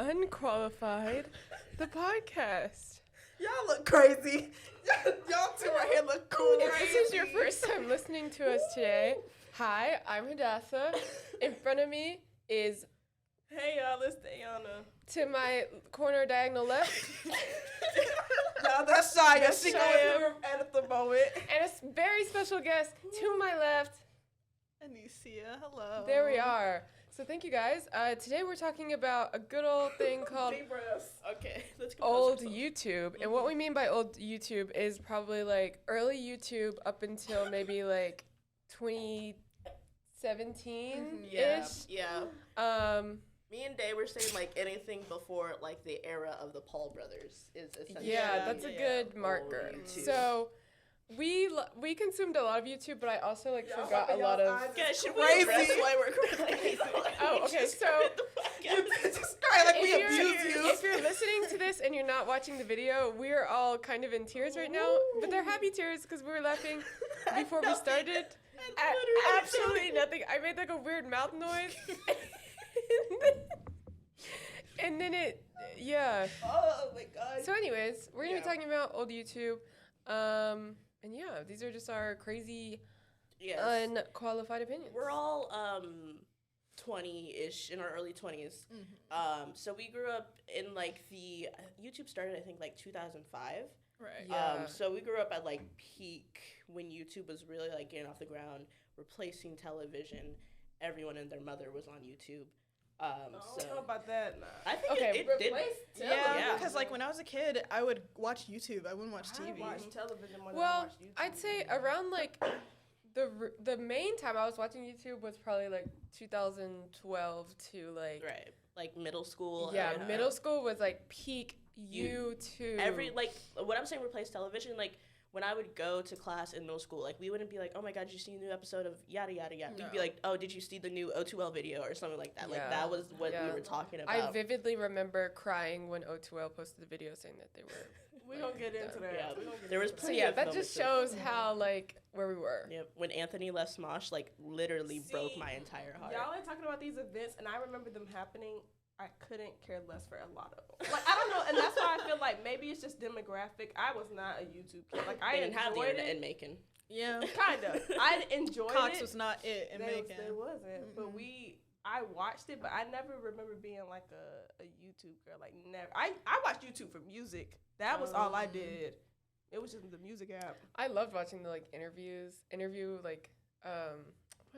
Unqualified, the podcast. Y'all look crazy. Y'all two right here look cool. If this is your first time listening to us today, hi, I'm Hadassah. In front of me is, Hey y'all, it's Diana. to my corner diagonal left, Y'all, that's Shia. That's She Shia. going through at the moment. and a very special guest to my left. Anicia, hello. There we are. So thank you guys. Today we're talking about a good old thing called Deep breaths. Okay, let's go. old YouTube. And what we mean by old YouTube is probably like early YouTube up until maybe like 2017-ish. Yeah. Me and Day were saying like anything before like the era of the Paul brothers is essentially. Yeah, that's a good marker. So we consumed a lot of YouTube, but I also like forgot a lot of. Guys, should we Crazy. address why we're crazy? Oh, okay. So Sorry, like we abuse you. if you're listening to this and you're not watching the video, we're all kind of in tears right now, but they're happy tears because we were laughing before we started. Absolutely nothing. I made like a weird mouth noise. And then yeah. Oh my god. So anyways, we're going to be talking about old YouTube. And yeah, these are just our crazy, unqualified opinions. We're all 20-ish, in our early 20s. So we grew up in like the YouTube started I think like 2005. Right. Yeah. So we grew up at like peak when YouTube was really like getting off the ground, replacing television. Everyone and their mother was on YouTube. I don't know about that. Nah. I think Okay, it did. Yeah, because like when I was a kid, I would watch YouTube. I wouldn't watch TV. I watch television more than I Well, watch YouTube. I'd say around like the main time I was watching YouTube was probably like 2012 to like like middle school. yeah, and, middle school was like peak YouTube. Every like what I'm saying replace television like when I would go to class in middle school, like we wouldn't be like, oh my god, did you see a new episode of yada yada yada? No. We'd be like, oh, did you see the new O2L video or something like that? Yeah. Like that was what Yeah. we were talking about. I vividly remember crying when O2L posted the video saying that they were. We gonna get into that. Yeah. We gonna get There was into So plenty yeah, of that moments just of- shows how like where we were. Yeah, when Anthony left Smosh, like literally broke my entire heart. Y'all ain't talking about these events, and I remember them happening. I couldn't care less for a lot of them. Like I don't know, and that's why I feel like maybe it's just demographic. I was not a YouTube kid. Like I They didn't have the enjoyed internet it. in Macon. Yeah. Kind of. I enjoyed Cox it. was not it in Macon. It wasn't. But I watched it, but I never remember being like a YouTube girl. Like never. I watched YouTube for music. That was all I did. It was just the music app. I loved watching the like interview like what are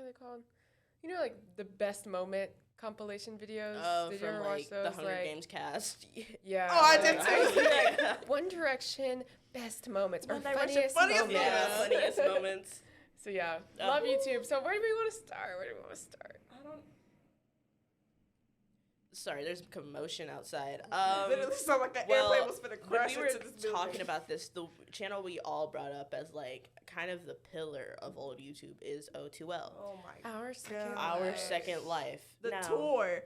they called? You know, like the best moment compilation videos. Did you From ever like watch those? the Hunger like, Games cast. Yeah. Oh, I did was too. like, One Direction best moments or One Direction funniest, funniest moments. Yeah, funniest moments. So yeah, love YouTube. So where do we want to start? I don't. Sorry, there's commotion outside. Literally sound like an airplane was finna when crash we were into this building. talking about this, the channel we all brought up as like kind of the pillar of old YouTube is O2L. Oh my god. Our second. Our Second Life. The Now, tour.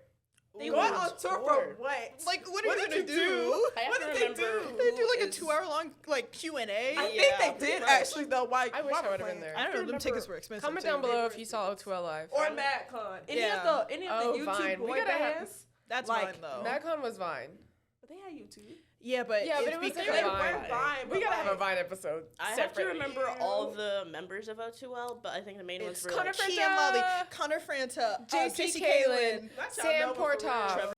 They Going went on tour for what? Like, what are What you did gonna you do? do? I have What to did they remember do? They who do like a is- 2-hour-long like Q&A. I Yeah, think they pretty did much. actually though. Why? I wish why I we're would have been playing? there. I don't know. Them remember- tickets were expensive. Comment too. down below if you saw O2L live. Or MadCon. Any Yeah. of the YouTube Vine. We boy gotta have- bands. That's like, fine though. MadCon was Vine. But they had YouTube. Yeah, but Yeah, but it's it was because like They a were Vine. Vine. We but gotta have a like- Vine episode. I have to separately. remember all the members of O2L, but I think the main ones it's were Connor like, Franta, Kian Lally, Connor Franta, JC JC Kalen, That's y'all Sam know for real. Portoff.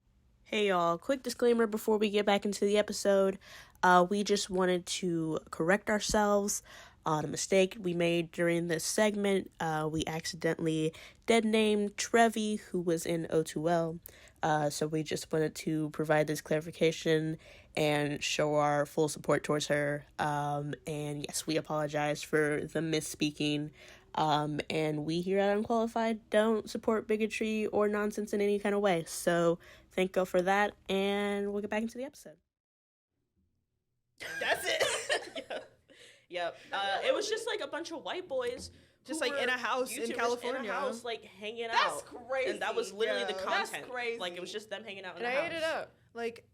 Hey y'all, quick disclaimer before we get back into the episode. We just wanted to correct ourselves on a mistake we made during this segment. We accidentally dead named Trevi, who was in O2L. So we just wanted to provide this clarification and show our full support towards her. And yes, we apologize for the misspeaking. And we here at Unqualified don't support bigotry or nonsense in any kind of way. So thank you for that, and we'll get back into the episode. That's it. Yep. It was just like a bunch of white boys, Just who like in were a house in YouTubers California. in a house, like hanging That's out. crazy. And that was literally the Yeah. content. That's crazy. Like it was just them hanging out in And a I house. ate it up. Like,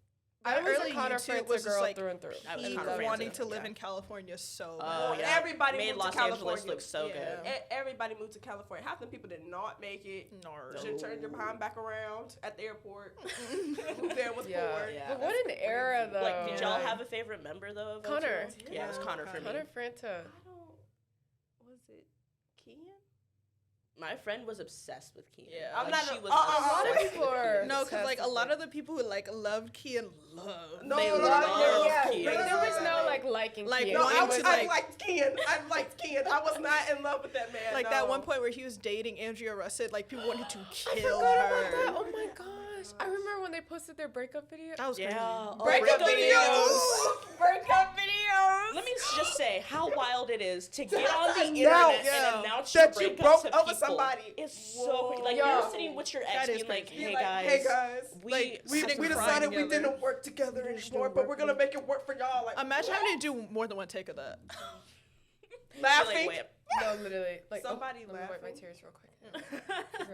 I was early a Connor YouTube Frantz was just girl like through and through. I was he Connor Frantz wanting too, to live yeah. in California so Oh, bad. yeah. Everybody Made moved Los to Angeles California. look so good. Yeah. Everybody moved to California. Half the people did not make it. No. Should turn your behind back around at the airport. Moved there was Yeah. bored. Yeah. But what an era, though. Like, did y'all Yeah. have a favorite member though? Of Connor. O2? Yeah, it was Yeah. Connor for me. Connor Franta. Was it Kian? My friend was obsessed with Keenan. Yeah. I'm Like, not she a- was A lot of obsessed people with are. Keenan. No, because like a obsessed lot with of the people who like loved Kian loved. No, They no, love yeah. Kian. Like, there was no No. like liking. Like, Kian. No, one I It was was like- liked Kian. I liked Kian. I was not in love with that man. Like no. that one point where he was dating Andrea Russett, like people wanted to I kill forgot her. about that. Oh my gosh! I remember when they posted their breakup video. That was Yeah. crazy. Oh, Breakup videos. Breakup videos. Let me just say how wild it is to get on the announce, internet yeah, and announce that your you breakup broke to over people. somebody. It's so crazy. Like Yo. you're sitting with your ex That is being like, crazy. hey Be like, guys, hey guys, we Like, we have to we cry decided we together. didn't work together just anymore, don't but work we're gonna make it work for y'all. Like, Imagine having to do more than one take of that. laughing. Like, No, literally. Like Somebody let me wipe my laughing. tears real quick.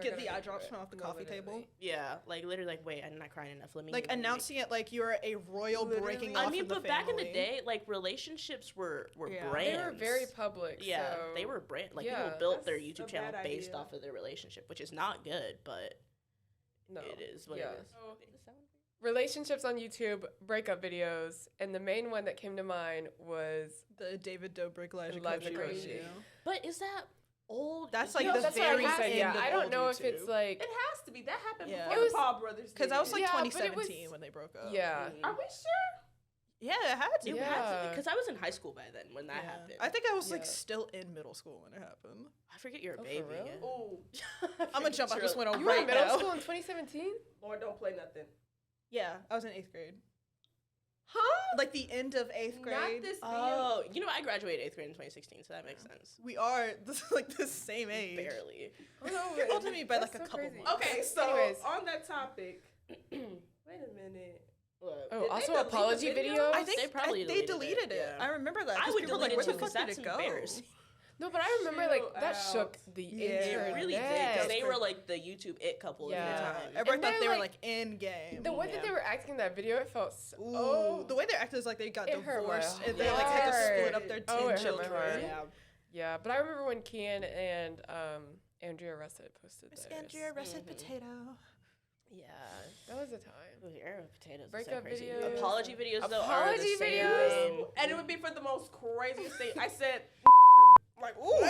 Get the eye drops from off the coffee table. yeah, like literally, like wait, I'm not crying enough. Let me Like let me- announcing it like you're a royal Literally. breaking I off mean, of the but back in the family. day, like relationships were Yeah. brands. They were very public. Yeah, so they were brand. Like yeah, people built their that's YouTube a channel bad based idea. off of their relationship, which is not good, but No. it is what yeah. it is. Oh. Relationships on YouTube, breakup videos, and the main one that came to mind was The David Dobrik, Elijah Elijah Koshy Koshy. video. But is that old? That's like no, the that's very what I said. end Yeah, of I don't old know if it's YouTube. like It has to be. That happened Yeah. before It was- the Paul brothers. Because that was like Yeah, but it 2017 was- when they broke up. yeah. Are we sure? Yeah, it had to. It Yeah. had to because I was in high school by then when that Yeah. happened. I think I was like Yeah. still in middle school when it happened. I forget you're a Oh, for baby. real? Yeah. Ooh, I'm gonna jump out this window You were in right middle now. school in 2017? Lord, don't play nothing. Yeah, I was in 8th grade. Huh? Like the end of 8th grade. Not this Oh, you know, I graduated 8th grade in 2016, so that makes sense. We are like the same age. Barely. Oh, no, You're older than me by that's like a so couple crazy. months. Okay, so Anyways. on that topic, wait a minute. Look, Oh, Did they also delete the apology video? videos? I think They probably they deleted deleted it. yeah. I remember that. I 'cause would people were delete like, it where too the fuck because did that's it go? embarrassing. No, but I remember like that Chill shook out. the Yeah. internet. It really did. That Because was they crazy. were like the YouTube it couple at Yeah. the time. Everyone And thought they're, they were like, like in game. The way that Yeah. they were acting in that video, it felt so. Ooh, Oh, the way they acted is like they got It hurt my divorced and heart. they like had to split Hard. up their 10 Oh, it hurt my children. heart. Yeah. yeah. But I remember when Kian and Andrea Russett posted Miss theirs. Andrea Russet Mhm. Potato. Yeah. That was a It time. was the era of potatoes. Breakup so crazy. videos. Apology videos though Apology are the same videos? vein. And it would be for the most craziest thing. I said, Like, ooh.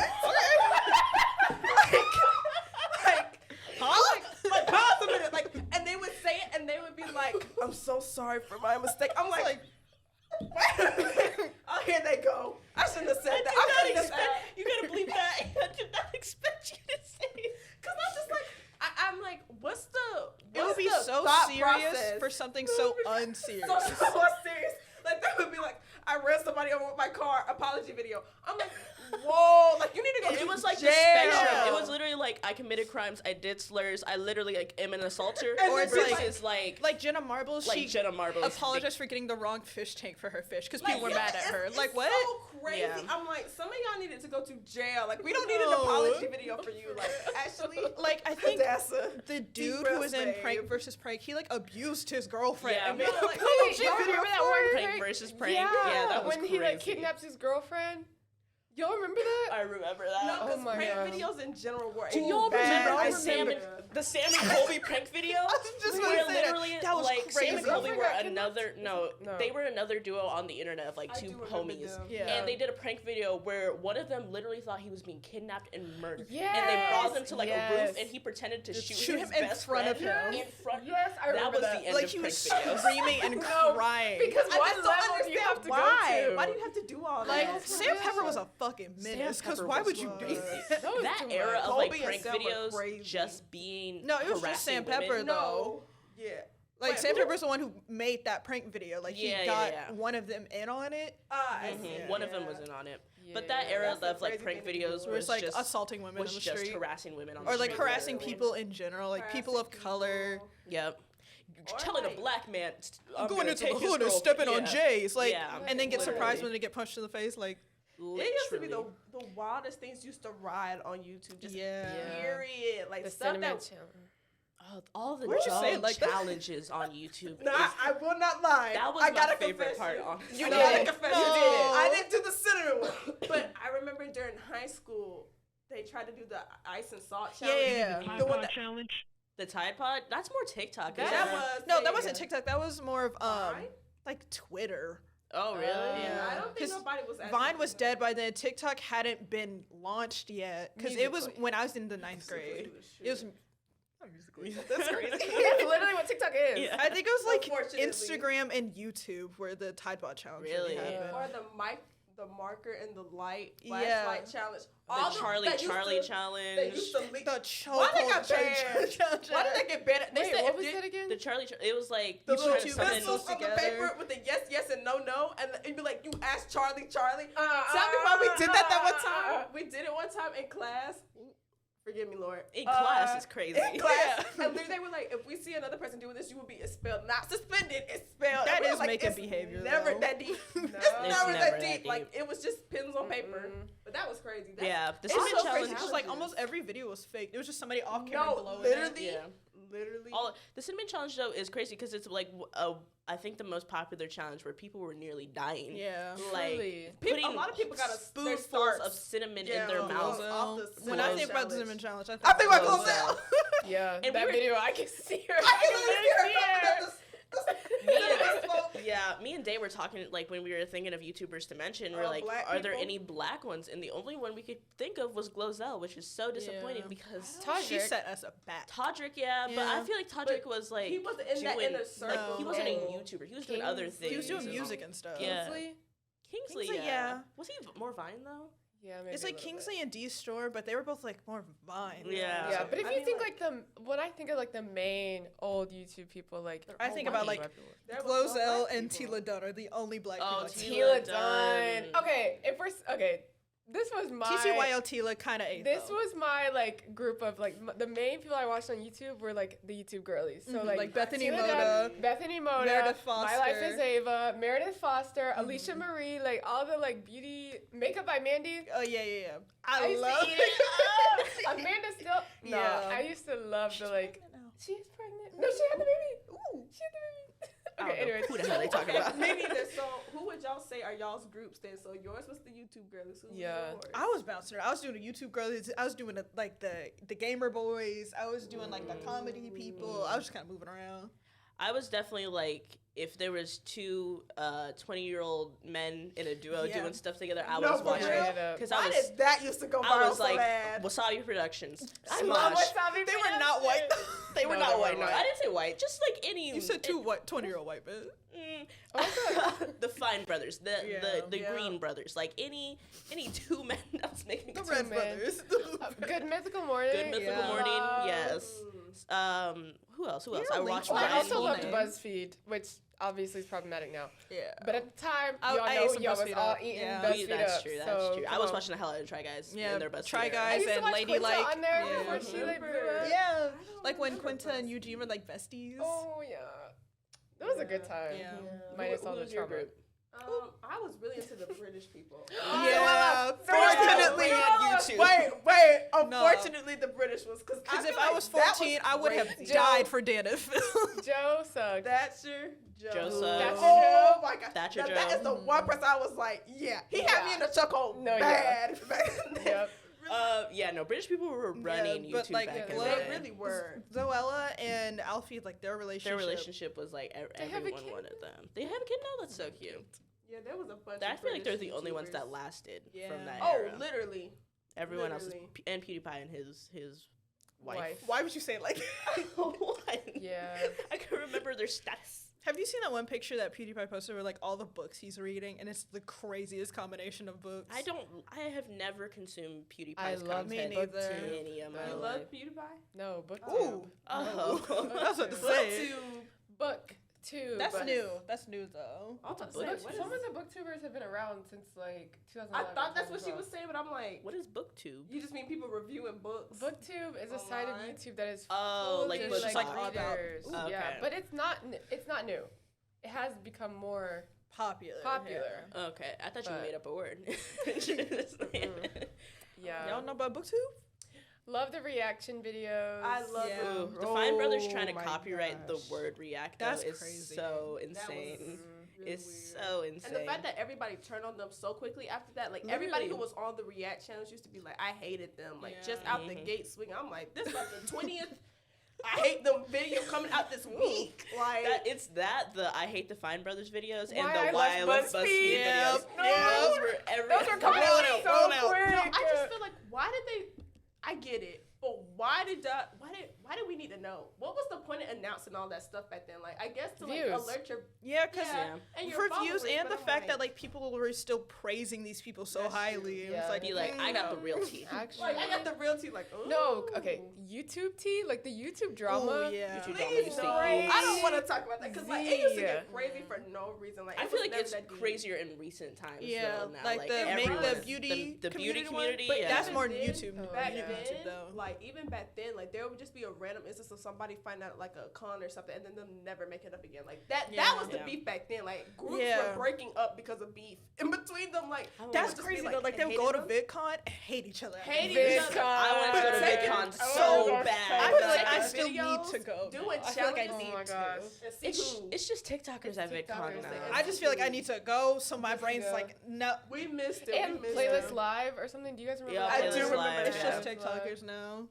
like, pause a minute, like, and they would say it, and they would be like, "I'm so sorry for my mistake." I'm like, oh, here they go. I shouldn't have said that. I'm cutting this out. You gotta believe that. I did not expect you to say it. Cause I'm just like, I'm like, what's It would be the so thought serious process? for something so unserious. so serious. Like they would be like, I ran somebody over with my car, apology video. I'm like, whoa, like you need to go. It to was like jail. the spectrum. It was literally like I committed crimes, I did slurs, I literally like am an assaulter. And Or it's it's versus like Like Jenna Marbles, like she Jenna Marbles. apologized for getting the wrong fish tank for her fish because Like, people were yeah, mad at her. it's Like, what? So crazy. Yeah. I'm like, some of y'all needed to go to jail. Like, we don't need an No. apology video for you. Like, actually, Like, I think Hadassah. the Deep dude who breath, was in babe. Prank versus Prank, he like abused his girlfriend Yeah, and made but, a like, apology y'all video remember that for one her. Prank versus prank. Yeah, Yeah, that was when he like crazy. kidnaps his girlfriend. Y'all remember that? I remember that. No, Oh because my prank God. videos in general were Do y'all bad. remember I the Sam and Colby prank video? I was just Where gonna say that. literally, That was like, Sam and crazy. Colby were Girlfriend got another kidnapped? no, No. they were another duo on the internet of like I two do remember homies. them. Yeah. And they did a prank video where one of them literally thought he was being kidnapped and murdered. And they Yes, brought him to like a yes. roof and he pretended to shoot shoot his him in best front friend of him. In front. Yes, I That remember was that. the end Like of he prank was videos. screaming and No, crying. because I what just don't level do you understand have to why. go to? Why do you have to do all Like that? Sam Pepper was a fucking menace. Because Pepper why was would you do crazy. that? That was That too era much. of like Colby and prank Sam were videos crazy. just being No, it was just Sam harassing Pepper women. though. No. Yeah. Like Wait, Sam who? Pepper's the one who made that prank video. Like he Yeah, got yeah. one of them in on it, I Mhm. see. One of them Yeah. was in on it. But that Yeah. era That's the of like crazy prank thing to do. videos where was it's like just assaulting women was on the just street, harassing women on or the like street. harassing people in general, like people of color. Yep. Or, Telling like, a black man, I'm Going gonna into take the his hood and girl-" stepping on Yeah. J's, like, Yeah, and then get surprised literally. when they get punched in the face, like, It used to be Literally. the wildest things used to ride on YouTube. Just yeah. Yeah. period. Like The stuff cinnamon that challenge. all the Where'd you say it dog like that? challenges on YouTube. Nah, is- I will not lie. that was I my got a favorite part. confession. On You No. got a confession. No. You did. I didn't do the cinnamon one, but I remember during high school they tried to do the ice and salt challenge. Yeah. The one that, challenge. the Tide Pod. That's more TikTok. that isn't it? was No, that wasn't TikTok. That was more of Vine? like Twitter. Oh really? Yeah. I don't think 'Cause nobody was. Vine was actually dead by then. TikTok hadn't been launched yet because it was Musically. when I was in the ninth grade. It was musically. That's crazy. That's literally what TikTok is. Yeah. I think it was like Unfortunately. Instagram and YouTube where the Tide Pod challenge Really? happened. Or the marker and the light Yeah. flashlight challenge. The Charlie that used Charlie to- challenge. They used to leak. The Why they got chokehold banned? challenge. Why did they get banned? They Wait, said what if was you- that again? The Charlie. It was like The you little try to two summon- pencils on the together. paper with the yes and no, and it'd be like you asked Charlie. Tell me Uh, why we did that one time. We did it one time in class. Forgive me, Lord. in class. It's crazy. In class, and they were like, if we see another person doing this, you will be expelled, not suspended, expelled. That And we is was like, making it's behavior, Never though. that deep. It's It's never never that deep. that Like deep. it was just pens on paper. But that was crazy. That's, Yeah, the it's cinnamon so challenge. crazy. It was like almost every video was fake. It was just somebody off camera No, blowing literally. it. Yeah. Literally. All the cinnamon challenge though is crazy because it's like I think the most popular challenge where people were nearly dying. Yeah. Like Truly. putting a lot of people got their spoonfuls starts. of cinnamon Yeah, in their off mouth. off the When I cinnamon think about the challenge. cinnamon challenge, I think about Close Closell. out. Yeah, And that we were- video, I can see her. I can literally see her coming Yeah, me and Day were talking like when we were thinking of YouTubers to mention. We're Oh, like, black are there people? any black ones? And the only one we could think of was Glozell, which is so disappointing Yeah. because She Todrick. set us back. Todrick, yeah, but I Yeah. feel like Todrick was like he wasn't in that doing- inner like circle. he wasn't a No. YouTuber. He was doing other Kingsley. things. He was doing Kingsley. music and stuff. Yeah. Kingsley? Kingsley, Kingsley, yeah. yeah. Was he more Vine though? Yeah, maybe It's a like little Kingsley and D Store, but they were both like more Vine. Yeah. bit. Yeah, but if I you mean, think like when I think of like the main old YouTube people, like I all think about white. like There was no Glozell black and people. Tila Dunn are the only black Oh, people. Tila Tila Dunn. Dunn. Okay, if we're okay, this was my TTYL Tila kind of ate. This though. was my like group of like the main people I watched on YouTube were like the YouTube girlies. So Mhm, like Bethany Tila Moda, Dunn, Bethany Moda, Meredith My Life is Foster. Ava, Meredith Foster, Alicia Marie, like all the like beauty makeup by Mandy. Oh yeah. I used love to eat it up. Amanda still. No, Yeah. I used to love the like. pregnant now. She's pregnant. No, she had the baby. Ooh, she had the baby. I Okay, don't know anyways. who the hell they talking about? Me neither. So who would y'all say are y'all's groups then? So yours was the YouTube girlies. Who was Yeah. yours? I was bouncing around. I was doing the YouTube girls. I was doing like the gamer boys. I was doing like the comedy people. I was just kind of moving around. I was definitely like, if there was two 20-year-old men in a duo Yeah. doing stuff together, I No, was for watching real? it because Why I was did that used to go I viral was so like bad? Wasabi Productions. I love Smosh. Wasabi. They were not white. They were No, not they white. weren't No, white. I didn't say white. Just like any. You said two 20-year-old white men. The Fine brothers, the Yeah. Green brothers, like any two men that was making The two Red men. brothers. Good Mythical Morning. Good Mythical Yeah. Morning, yes. Who else? You're I a watched Well, I Ryan also loved Coleman. BuzzFeed, which obviously is problematic now. Yeah. But at the time, I y'all ate know some y'all was BuzzFeed all up. eating Yeah. BuzzFeed That's up. true. That's so, true. I come was on. watching the hell out of Try Guys. Yeah, and their BuzzFeed. Try I Guys used to and watch Lady Quinta Like. on there Yeah. before she like blew up. Yeah. don't Like when remember Quinta and BuzzFeed. Eugene were like besties. Oh yeah, that was a good time. Yeah. Minus all the Who's your trauma. group? I was really into the British people. Yeah. Fortunately, YouTube. Wait. No. Unfortunately, the British was because Because if I was 14, I would have crazy. died for Dan and Phil. Joe sucked. Thatcher, Joe sucks. Oh my god, Thatcher that is Joe. the one person I was like, yeah, he had me in the chokehold. No, bad. Yep. No, British people were running but, YouTube like, back in Glo- the They day. really were. Zoella and Alfie, like their relationship. Their relationship was like They have a everyone kid? wanted them. They have a kid now. That's so cute. Yeah, there was a bunch. I of feel like they're British the only ones YouTubers. that lasted Yeah. from that Oh, era. literally. Everyone else is literally. and PewDiePie and his wife. Wife. Why would you say it like that? What? Yeah. I can remember their status. Have you seen that one picture that PewDiePie posted where like all the books he's reading and it's the craziest combination of books? I have never consumed PewDiePie's I love content Me neither. to any of my You You life. love PewDiePie? No, book Ooh. Oh. I was about to say. Book two. That's but new. That's new though. I was about to Book- say, what Some is- of the booktubers have been around since like 2011. I thought that's what she 2012. was saying, but I'm like, What is BookTube? you just mean people reviewing books? BookTube is a site of Online? YouTube that is Oh, like fully, books like, like about- readers. Ooh. Yeah, Okay. but it's not new. It has become more Popular. popular. Okay, I thought you But- made up a word. Yeah. Y'all know about BookTube? Love the reaction videos. I love Yeah. them. Ooh, the Fine Brothers trying to Oh my copyright gosh. the word react though That's is crazy. so That was insane. really It's weird. so insane. And the fact that everybody turned on them so quickly after that, like Literally. everybody who was on the React channels used to be like, I hated them, like Yeah. just out the Mhm. gate swinging. I'm like, this is like the 20th. I hate them video coming out this week. Like it's the I hate the Fine Brothers videos Why and I the Why I love love BuzzFeed BuzzFeed. videos. Yep. Those were every Those were coming Roll out it out, so roll it out. quick. no, I just feel like why did they? I get it, but why did we need to know? What was the point of announcing all that stuff back then? Like I guess to like Views. alert your Yeah, because Yeah. and your for followers, views and but the I'm fact that like people were still praising these people so That's true. highly. It was Yeah. like, be like, I got the real tea. Actually, like I got the real tea. Like ooh. no. Okay, YouTube tea, like the YouTube drama. Oh, yeah. YouTube drama Please used to no. eat. I don't want to talk about that because like it used to Yeah. get crazy for no reason. Like I it feel was like never it's that deep. crazier in recent times. Yeah, though, now. like the make everyone's- the beauty the beauty one, community. but yeah. that's more Back YouTube. then- Back yeah. then, YouTube though. like even back then, like there would just be a random instance of somebody find out like a con or something, and then them never make it up again. Like that Yeah. was the Yeah. beef back then. Like groups Yeah. were breaking up because of beef in between them. Like I would That's just be crazy like, though. Like they would hating go to them. VidCon and hate each other. Hating VidCon. each other. I wanted to go to But taking- VidCon oh, so that's bad. so I bad. feel like I Taking still need videos, to go. doing I feel like I challenges. need Oh my to. gosh. And see It's, who- it's just TikTokers It's at VidCon TikTokers now. that- I just feel like I need to go, so my brain's Yeah. like, no. we missed it. And we missed Playlist it. Live or something. Do you guys remember? Yeah, that? I do Playlist remember Live, that. It's yeah. just TikTokers now.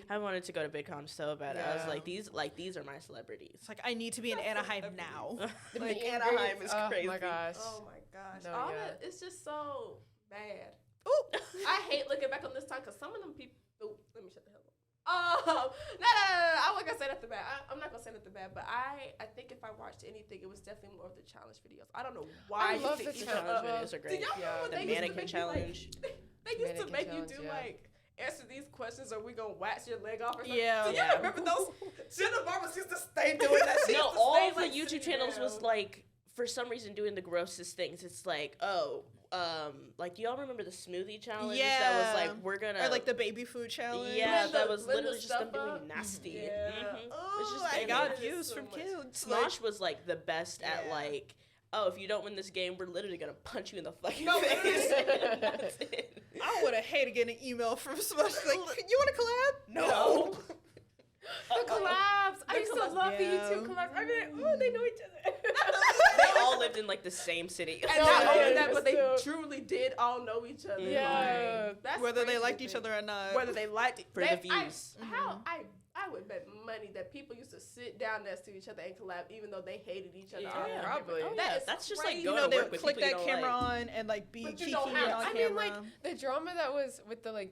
I wanted to go to VidCon so bad. I was Yeah. like these are my celebrities. It's like I need to be in Anaheim now. The Like, meet and Anaheim greets. is Oh crazy. my gosh. Oh my gosh. No, All yeah. that it's just so bad. Ooh. I hate looking back on this time because some of them people. Oh, let me shut the hell up. Oh, no. I wasn't gonna say nothing bad. I'm not gonna say nothing bad, but I think if I watched anything, it was definitely more of the challenge videos. I don't know why. I used love to the eat challenge up. videos are great. Did y'all Yeah. remember The they used to mannequin make you, like- challenge. They used to Mannequin make you challenge, do yeah. like answer these questions, or we gonna wax your leg off or something. Yeah. Do you Yeah. remember those? Jenna Barbara used to stay doing that. She No, used to all stay, of the like, YouTube sitting channels was down. like for some reason doing the grossest things. It's like, like do y'all remember the smoothie challenge? That Yeah. was like we're gonna Or like the baby food challenge. yeah, Blend that the- was blend the literally just them stuff up. doing nasty. Yeah. Mhm. Oh, It's just I getting got it. views so from much. kids. Smosh was like the best at Yeah. like, oh, if you don't win this game, we're literally gonna punch you in the fucking No, face. literally. That's it. I would have hated getting an email from Smosh like, you want to collab? No. The collabs. I The used to collabs, love the yeah. YouTube collabs. I'd be like, oh, they know each other. They all lived in like the same city. And No, not yeah, only that, but they so- truly did all know each other. Yeah. Like, that's Whether they crazy liked to each think. other or not. Whether they liked it. For They- the views. How I would bet money that people used to sit down next to each other and collab, even though they hated each other. Yeah, all the time. probably. Oh, That yeah. is That's just crazy. like you going know, to they work would with click people that you don't camera like. on and like be But you kikiing don't on have- I camera. mean, like the drama that was with the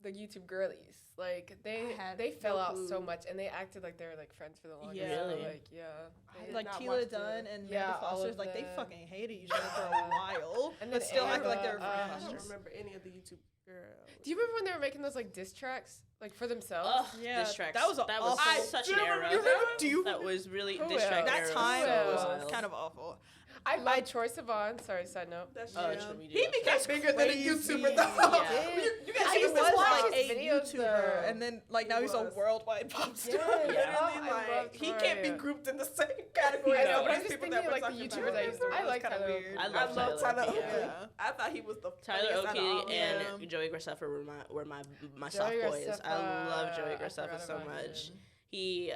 the YouTube girlies. Like I had they fell no out so clue. much, and they acted like they were like friends for the longest. Yeah. So, Really? like yeah. I did like not Tila watch Dunn the- and Yeah, Amanda all Foster, of like they them. fucking hated each other for a Yeah. while, And but then still acted like they were Ava, I friends. don't remember any of the YouTube girls. Do you remember when they were making those like diss tracks like for themselves? Ugh, Yeah, diss tracks. that was that awful. was such an do era. remember that. Do you? That was really Who diss else? track That era time was Who was else? wild. kind of awful. I love Troy Sivan. Sorry, side note. That's Oh, true. true, we do He love became That's bigger than a crazy. YouTuber though. Yeah. You guys I see used him to was watch like his a videos, YouTuber, though. and then like now He he's a was. worldwide pop star. Yeah. literally Oh, I like love he can't be Troy. grouped in the same category I as know, all but I'm these just people thinking that we're like the talking YouTubers about. I used to. It I was like kinda Tyler. weird. I I love love Tyler Tyler Oakley, Oakley. yeah. I thought he was the Tyler funniest out of all Oakley of and them. Joey Graceffa were my Joey soft boys. I Graceffa, love Joey I Graceffa forgot so about much. him. He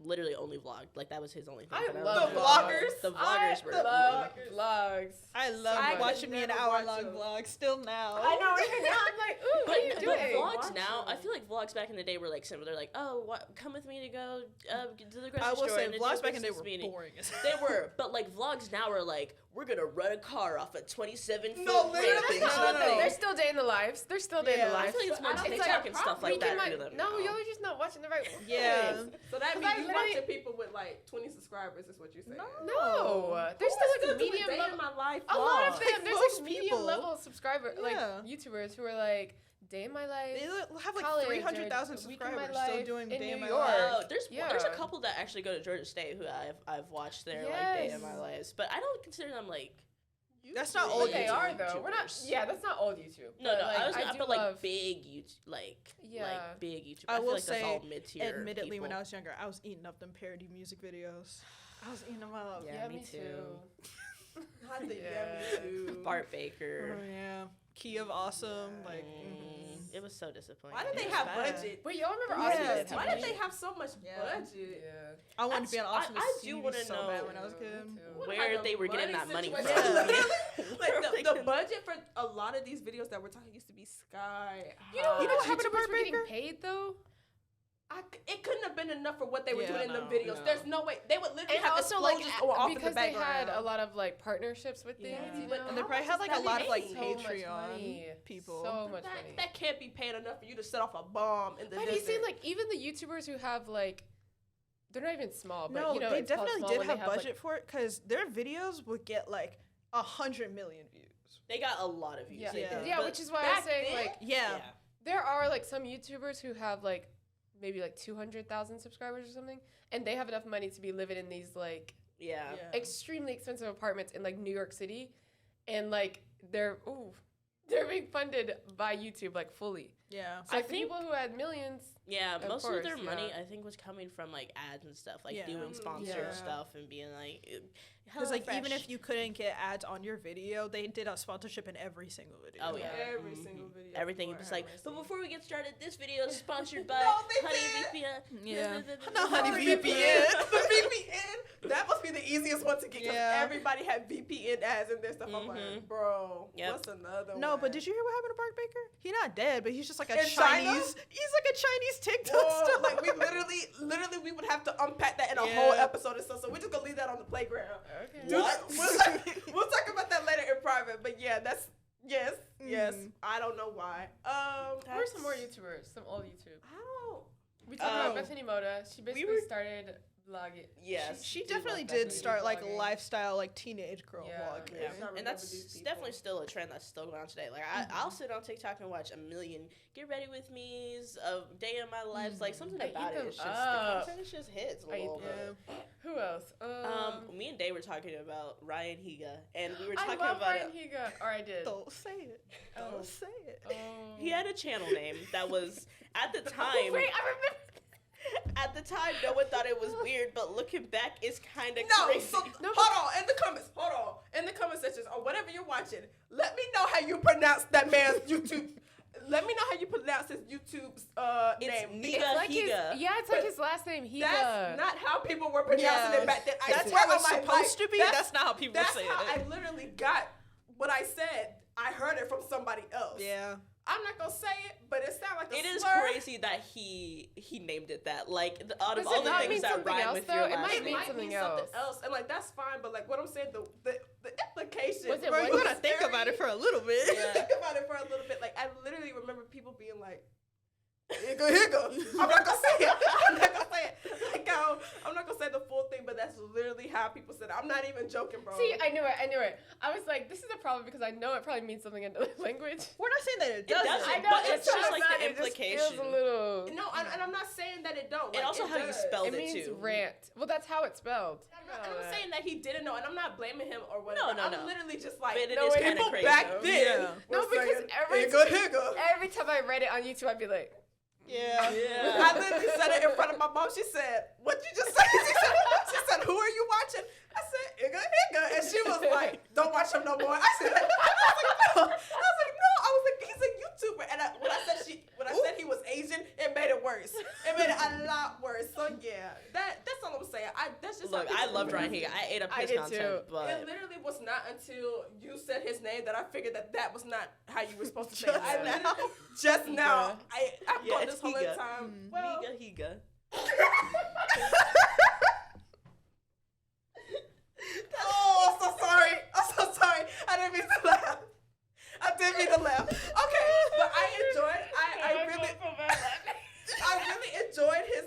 literally only vlogged. Like that was his only thing. I that love The was- vloggers. The vloggers I were Love Vloggers. vlogs. I love I could watching me an never hour-long watch 'em. vlog still now. I know. Even now, I'm like, ooh, what are you But doing? vlogs Watch now, I them. feel like vlogs back in the day were like similar. They're like, oh, come with me to go to the grocery I will store. say and to vlogs do back in the day business were meeting." boring as They were, but like vlogs now are like, we're gonna run a car off a 27-foot No, literally. ramp and No, shit. no, no. They're still day in the lives. They're still day in Yeah. the I lives. feel like it's more But I don't think TikTok that and stuff like Making that. my- for them no, now. y'all are just not watching the right ones. Yeah. So that Cause means I you literally- watching people with like 20 subscribers is what you're saying. No, there's Who still is like a doing medium day level. in my life A lot of vlog? them. Like There's most like medium people. level subscriber, like Yeah. YouTubers who are like day in my life. They have like college or 300,000 a week in my subscribers still life doing in Day in New My York. Life. Oh, there's a Yeah. couple that actually go to Georgia State who I've watched their like day in my Yes. lives, but I don't consider them like That's not But old they YouTube are though. We're not. YouTubers. Yeah, that's not old YouTube. no, but, no. like, I was do but like love- big YouTube, like Yeah. big YouTube. I feel will like that's all say, mid tier. Admittedly, when I was younger, I was eating up them parody music videos. I was eating them up. Yeah, Yeah, me me too. too. Not the Yeah. yummy too. Bart Oh, Baker. yeah. Key of Awesome. Like, It was so disappointing. Why did they It was have bad. budget? Wait, y'all remember Yeah. Awesome Yeah. TV? Why did they have so much Yeah. budget? Yeah. I wanted to be on That's- Awesome I do TV wanna so know bad when I was a Me kid. too. What Where kind of they were getting that money from. situation? Yeah. Like the budget for a lot of these videos that we're talking used to be sky. You know high. what happened to YouTubers Burt were getting Baker? paid though? It couldn't have been enough for what they were Yeah, doing in them no, videos. no. There's no way they would literally And have also like explosions going off in the because they background. had a lot of like partnerships with things, Yeah. you But- know? And they How probably much had is like that a lot of like made? So much Patreon money. people. So much money. That can't be paid enough for you to set off a bomb in the Have you desert. seen like even the YouTubers who have like they're not even small, but No, you know they it's called definitely small did when they have like- budget for it because their videos would get like 100 million views. They got a lot of views. Yeah, They Yeah. did. yeah, But which is why I was back saying then- like Yeah. there are like some YouTubers who have like maybe like 200,000 subscribers or something, and they have enough money to be living in these like yeah. extremely expensive apartments in like New York City, and like they're being funded by YouTube like fully. Yeah. So I the think- people who had millions, Yeah, Of most course, of their money, yeah. I think, was coming from like ads and stuff, like Yeah. doing sponsored Yeah. stuff and being like, Because like even HelloFresh. if you couldn't get ads on your video, they did a sponsorship in every single video. Oh, yeah. Every Mhm. single video. everything, for just like, Hermes. but before we get started, this video is sponsored by No, they Honey did. VPN. Yeah. Not Not Honey Honey VPN. the VPN. That must be the easiest one to get because Yeah. everybody had VPN ads and their stuff. I'm like, Mhm. bro, Yep. what's another one? No, but did you hear what happened to Bart Baker? He's not dead, but he's just like a In China? Chinese. He's like a Chinese TikTok Whoa, star. like we literally, we would have to unpack that in a whole Yeah. episode and stuff. So we're just gonna leave that on the playground. okay. Dude, What? we'll talk about that later in private. But yeah, that's yes. Mm. I don't know why. Who are some more YouTubers? Some old YouTube. I don't. We talked about Um, Bethany Moda. She basically were- started vlogging. Yes. She did definitely love did Bethany start like vlogging. lifestyle, like teenage girl Yeah. vlog. Yeah, I remember and that's these people. definitely still a trend that's still going on today. Like I'll sit on TikTok and watch a million "Get Ready with Me's" of "Day in My Life." Like something I about eat it. them It's just up. the content just hits a I eat little them. bit. Who else? Me and Day were talking about Ryan Higa, and we were I talking love about Ryan Higa. Or I did. Don't say it. Oh. Don't say it. Oh. he had a channel name that was at the time. Wait, I remember. At the time, no one thought it was weird, but looking back, it's kind of No, crazy. so hold on in the comments. Hold on in the comment sections or whatever you're watching. Let me know how you pronounce that man's YouTube. Let me know how you pronounce his YouTube's It's name. Niga It's like his, Higa. yeah, it's like his last name. Higa. That's not how people were pronouncing Yeah. it back then. I That's swear how on it's my supposed life, to be. That's not how people That's say how it. I literally got what I said. I heard it from somebody else. Yeah. I'm not gonna say it, but it sounds like a It is slur. crazy that he named it that. Like out of Does all it the not things mean that something rhyme else, with though? your It last might It name. mean might something mean something else. else, and like that's fine. But like what I'm saying, the implication. Was it Bro, one- you gotta think about it for a little bit. Think about it for a little bit. Like I literally remember people being like, "Here go." I'm not gonna say it. I'm not gonna say it. Like I'm not gonna say the full thing, but that's literally how people said it. I'm not even joking, bro. See, I knew it. I was like, this is a problem because I know it probably means something in the language. We're not saying that it It doesn't. doesn't. I know, but it's just like the it just feels implication. a little. no, and I'm not saying that it don't. And Like, also it how you does. spelled It it means too. rant. Well, that's how it's spelled. And I'm saying that he didn't know, and I'm not blaming him or whatever. No. I'm literally just like, But it No, is it- kind of people crazy. back though. then. Yeah. were No, because saying, every "Here go." Every time I read it on YouTube, I'd be like, Yeah. Yeah. I literally said it in front of my mom. She said, "What you just say?" She said, "Who are you watching?" I said, "Igga," and she was like, "Don't watch him no more." I said, "No." I was like, "He's a YouTuber." And when I said he was Asian, it made it worse. It made it a lot worse. So yeah, that's all I'm saying. That's just Look, how I people loved Ryan pronounce Higa. I ate up I his did content, too. it but literally was not until you said his name that I figured that was not how you were supposed to say it. Just I now? literally- Just now. I've Yeah, thought it's this whole Higa. time. Well, Higa. Oh, I'm so sorry. I'm so sorry. I didn't mean to laugh. I didn't mean to laugh. Okay, but I enjoyed. I really enjoyed his.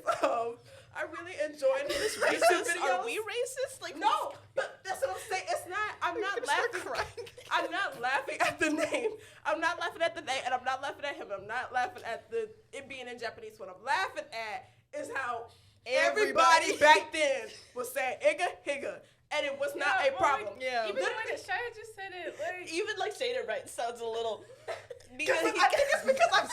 I really enjoyed his Racist? videos. Are we racist? Like No, but that's what I'm saying. It's not. I'm not Gonna start laughing. crying. I'm not laughing at the name. I'm not laughing at the name, and I'm not laughing at him. I'm not laughing at it being in Japanese. What I'm laughing at is how everybody back then was saying "Igga Higa," and it was not a problem. Yeah. Even when Shia just said it, like, even like saying it right sounds a little. Because I think it's because I've